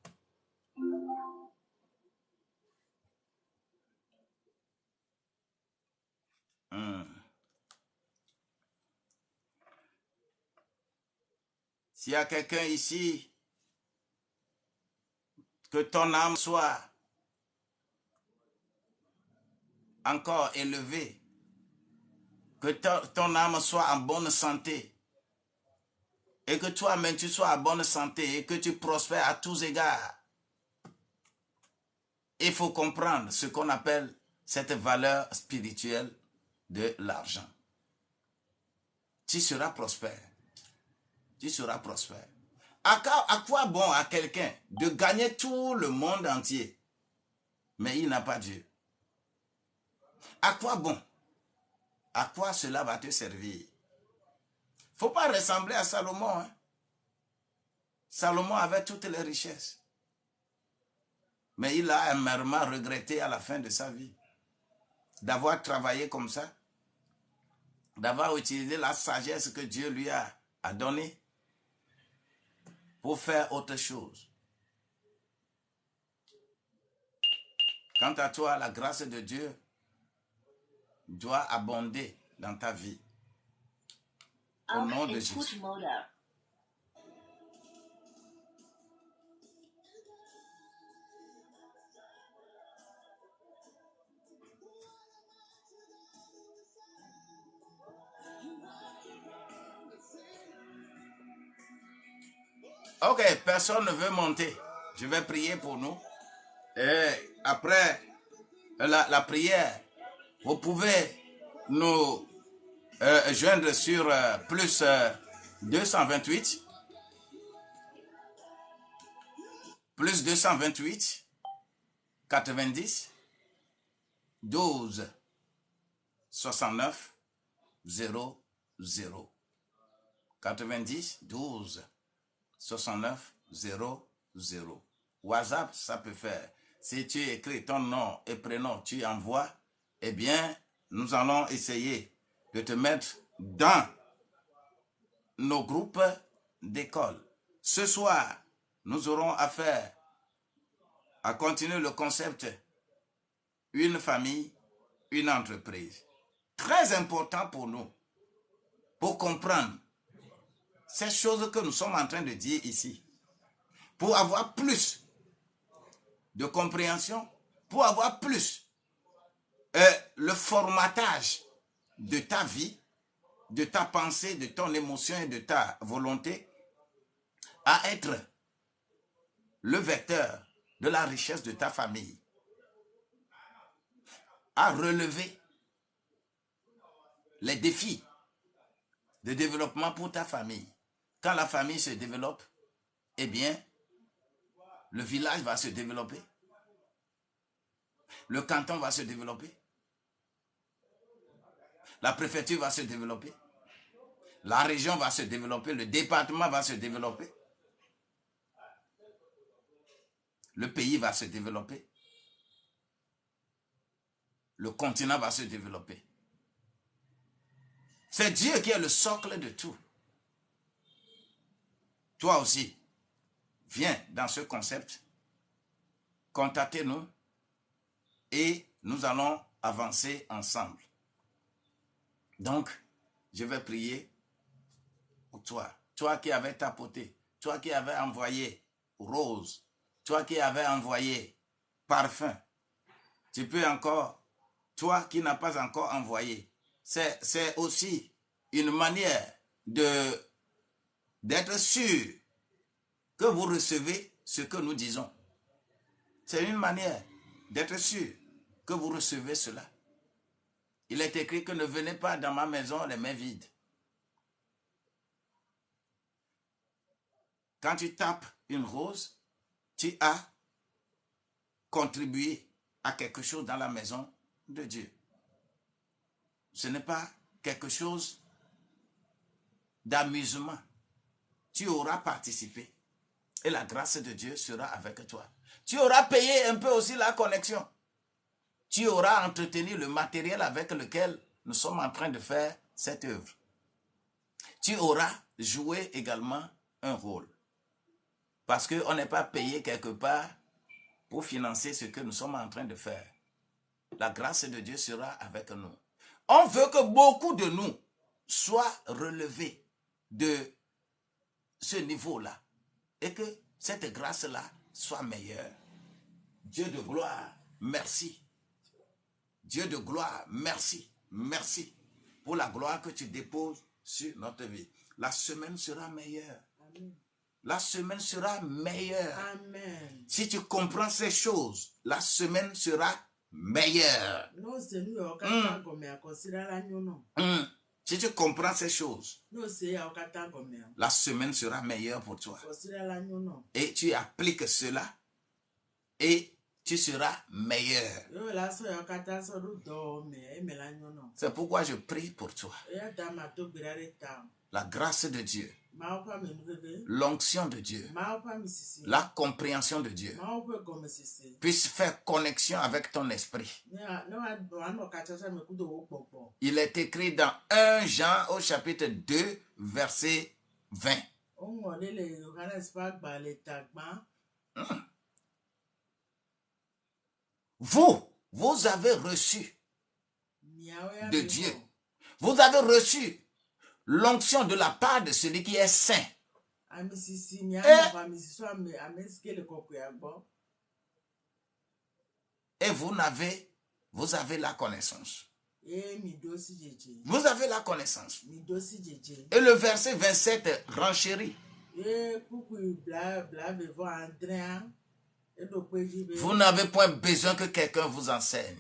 S'il y a quelqu'un ici, que ton âme soit encore élevée, que ton âme soit en bonne santé, et que toi-même tu sois en bonne santé et que tu prospères à tous égards. Il faut comprendre ce qu'on appelle cette valeur spirituelle de l'argent. Tu seras prospère. Tu seras prospère. À quoi bon à quelqu'un de gagner tout le monde entier, mais il n'a pas Dieu? À quoi bon? À quoi cela va te servir? Il ne faut pas ressembler à Salomon. Hein? Salomon avait toutes les richesses. Mais il a amèrement regretté à la fin de sa vie d'avoir travaillé comme ça, d'avoir utilisé la sagesse que Dieu lui a donnée pour faire autre chose. Quant à toi, la grâce de Dieu doit abonder dans ta vie. Au nom de Jésus. Ok, personne ne veut monter. Je vais prier pour nous. Et après la prière, vous pouvez nous joindre sur plus 228. Plus 228 90 12 69 00 90 12 69 00. 0. WhatsApp, ça peut faire. Si tu écris ton nom et prénom, tu envoies, eh bien, nous allons essayer de te mettre dans nos groupes d'école. Ce soir, nous aurons affaire à continuer le concept une famille, une entreprise. Très important pour nous, pour comprendre ces choses que nous sommes en train de dire ici, pour avoir plus de compréhension, pour avoir plus le formatage de ta vie, de ta pensée, de ton émotion et de ta volonté à être le vecteur de la richesse de ta famille, à relever les défis de développement pour ta famille. Quand la famille se développe, eh bien, le village va se développer, le canton va se développer, la préfecture va se développer, la région va se développer, le département va se développer, le pays va se développer, le continent va se développer. C'est Dieu qui est le socle de tout. Toi aussi, viens dans ce concept, contactez-nous et nous allons avancer ensemble. Donc, je vais prier pour toi. Toi qui avais tapoté, toi qui avais envoyé rose, toi qui avais envoyé parfum, tu peux encore, toi qui n'as pas encore envoyé, c'est aussi une manière d'être sûr que vous recevez ce que nous disons. C'est une manière d'être sûr que vous recevez cela. Il est écrit que ne venez pas dans ma maison les mains vides. Quand tu tapes une rose, tu as contribué à quelque chose dans la maison de Dieu. Ce n'est pas quelque chose d'amusement. Tu auras participé et la grâce de Dieu sera avec toi. Tu auras payé un peu aussi la connexion. Tu auras entretenu le matériel avec lequel nous sommes en train de faire cette œuvre. Tu auras joué également un rôle. Parce qu'on n'est pas payé quelque part pour financer ce que nous sommes en train de faire. La grâce de Dieu sera avec nous. On veut que beaucoup de nous soient relevés de ce niveau-là et que cette grâce-là soit meilleure. Dieu de gloire, merci. Dieu de gloire, merci. Merci pour la gloire que tu déposes sur notre vie. La semaine sera meilleure. Amen. La semaine sera meilleure. Amen. Si tu comprends ces choses, la semaine sera meilleure. Si tu comprends ces choses, la semaine sera meilleure pour toi. Et tu appliques cela et tu seras meilleur. C'est pourquoi je prie pour toi. La grâce de Dieu, l'onction de Dieu, la compréhension de Dieu puisse faire connexion avec ton esprit. Il est écrit dans 1 Jean au chapitre 2, verset 20. Vous avez reçu de Dieu. Vous avez reçu l'onction de la part de celui qui est saint. Et vous avez la connaissance. Vous avez la connaissance. Et le verset 27 renchérit. Vous n'avez point besoin que quelqu'un vous enseigne.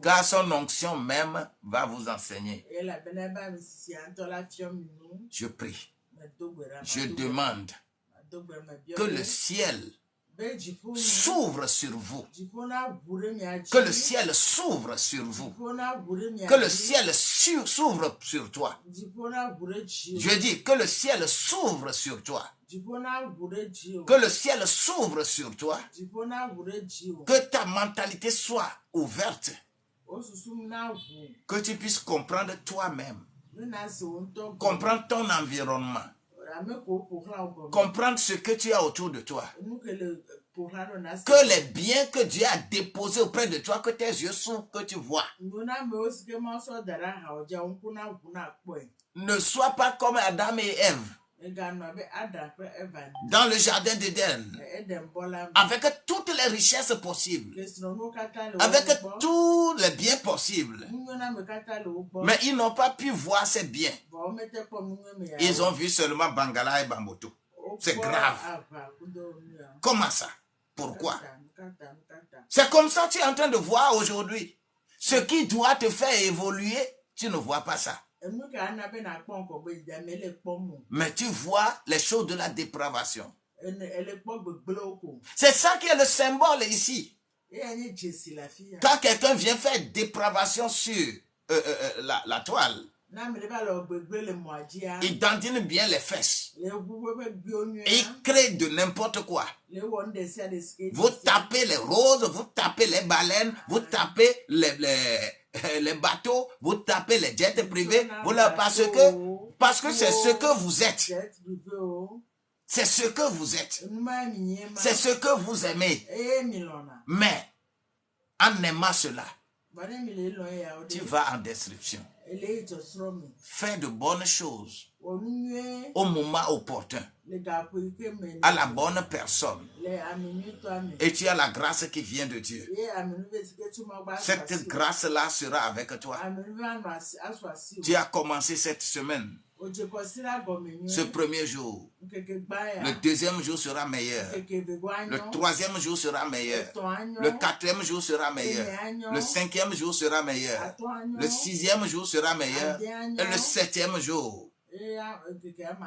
Car son onction même va vous enseigner. Je prie. Je demande que le ciel s'ouvre sur vous. Que le ciel s'ouvre sur vous. Que le ciel s'ouvre sur toi. Je dis que le ciel s'ouvre sur toi. Que le ciel s'ouvre sur toi. Que ta mentalité soit ouverte. Que tu puisses comprendre toi-même. Comprendre ton environnement. Comprendre ce que tu as autour de toi. Que les biens que Dieu a déposés auprès de toi, que tes yeux s'ouvrent, que tu vois. Ne sois pas comme Adam et Ève dans le jardin d'Éden, avec toutes les richesses possibles, avec tous les biens possibles. Mais ils n'ont pas pu voir ces biens. Ils ont vu seulement Bangala et Bamboto. C'est grave. Comment ça? Pourquoi? C'est comme ça que tu es en train de voir aujourd'hui. Ce qui doit te faire évoluer, tu ne vois pas ça. Mais tu vois les choses de la dépravation. C'est ça qui est le symbole ici. Quand quelqu'un vient faire dépravation sur la toile, il dandine bien les fesses. Et il crée de n'importe quoi. Vous tapez les roses, vous tapez les baleines, vous tapez les bateaux, vous tapez les jets privés, parce que c'est ce que vous êtes. C'est ce que vous êtes. C'est ce que vous aimez. Mais en aimant cela, tu vas en destruction. Fais de bonnes choses au moment opportun, à la bonne personne, et tu as la grâce qui vient de Dieu. Cette grâce-là sera avec toi. Tu as commencé cette semaine. Ce premier jour, le deuxième jour sera meilleur, le troisième jour sera meilleur, le quatrième jour sera meilleur, le cinquième jour sera meilleur, le sixième jour sera meilleur, et le septième jour,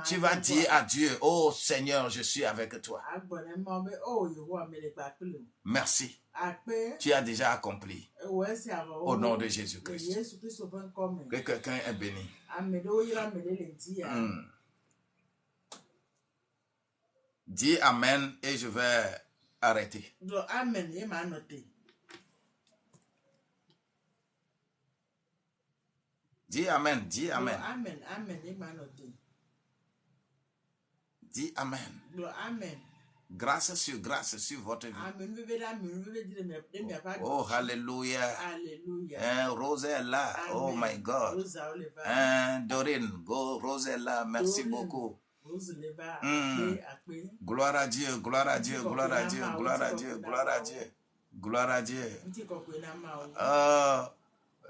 tu vas dire à Dieu, oh Seigneur, je suis avec toi. Merci. Tu as déjà accompli. Au nom de Jésus-Christ. Que quelqu'un est béni. Dis Amen et je vais arrêter. Dis Amen, dis Amen. Dis Amen. Grâce sur votre vie. Oh, hallelujah. Rose est là. Oh, my God. Dorine, Rose est là. Merci beaucoup. Gloire à Dieu, gloire à Dieu, gloire à Dieu, gloire à Dieu, gloire à Dieu. Gloire à Dieu. Oh,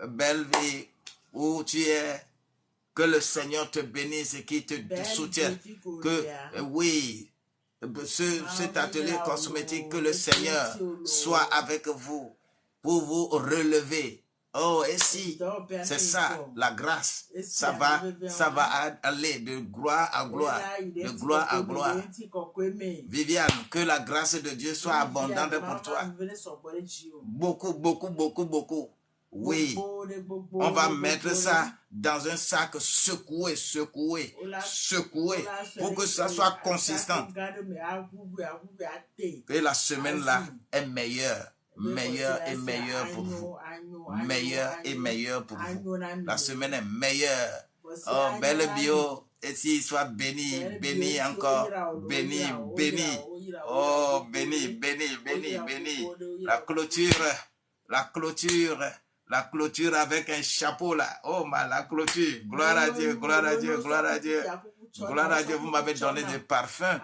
belle vie où tu es. Que le Seigneur te bénisse et qu'il te soutienne. Que, oui, cet atelier cosmétique, que le Seigneur soit avec vous pour vous relever. Oh, et si, c'est ça, la grâce, ça va aller de gloire à gloire, de gloire à gloire. Viviane, que la grâce de Dieu soit abondante pour toi. Beaucoup, beaucoup, beaucoup, beaucoup. Oui, on va mettre ça dans un sac secoué, pour que ça soit consistant. Et la semaine-là est meilleure et meilleure pour vous. Meilleure et meilleure pour vous. La semaine est meilleure. Oh, belle bio. Et s'il soit béni, béni encore. Béni, béni. Oh, béni, béni, béni, béni. La clôture avec un chapeau là. Oh, la clôture. Gloire à Dieu, gloire à Dieu, gloire à Dieu. Gloire à Dieu, vous m'avez donné des parfums.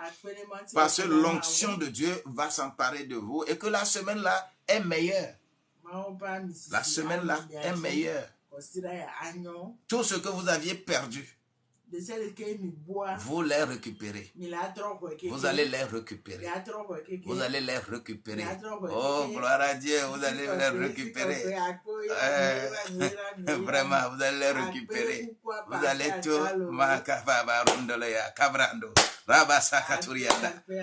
Parce que l'onction de Dieu va s'emparer de vous et que la semaine là est meilleure. La semaine là est meilleure. Tout ce que vous aviez perdu, vous les récupérez. Vous allez les récupérer. Vous allez les récupérer. Oh, gloire à Dieu, vous allez les récupérer. Vraiment, vous allez les récupérer. Vous allez tout.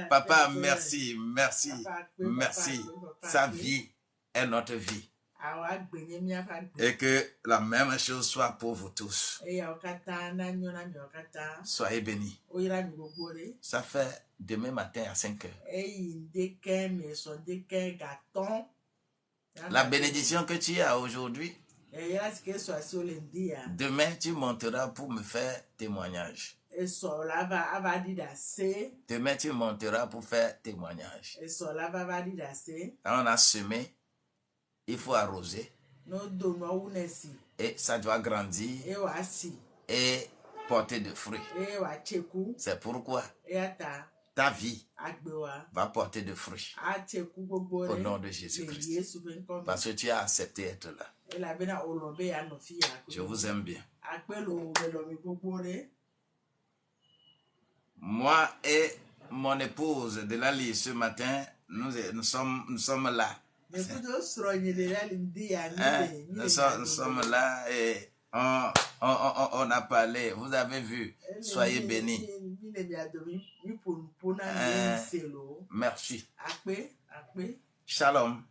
Papa, merci, merci, merci. Sa vie est notre vie. awa gbenye miafa gbe. Et que la même chose soit pour vous tous. Eya okata na nyona mi okata. Soyez bénis. Oyira mi gbogbore. Ça fait demain matin à 5 heures. Eyi ndeke mi so ndeke gaton. La bénédiction que tu as aujourd'hui, Eya sike so asi ole ndia. demain tu monteras pour me faire témoignage. Eso lava avadida se. Demain tu monteras pour faire témoignage. Eso lava avadida se. Quand on a semé, il faut arroser. No dono unesi. Et ça doit grandir Ewa si. et porter de fruits. Ewa cheku. C'est pourquoi Eyata. ta vie Agbewa. va porter de fruits A cheku gbogbore. au nom de Jésus-Christ. Yesu benkomi. Parce que tu as accepté être là. Ela bena olombe ya no fi ya. Je vous aime bien. Akpelo belomi gbogbore. Moi et mon épouse de Lali ce matin, nous sommes là. Nous sommes là et on a parlé. Vous avez vu. Soyez bénis. Merci. Shalom.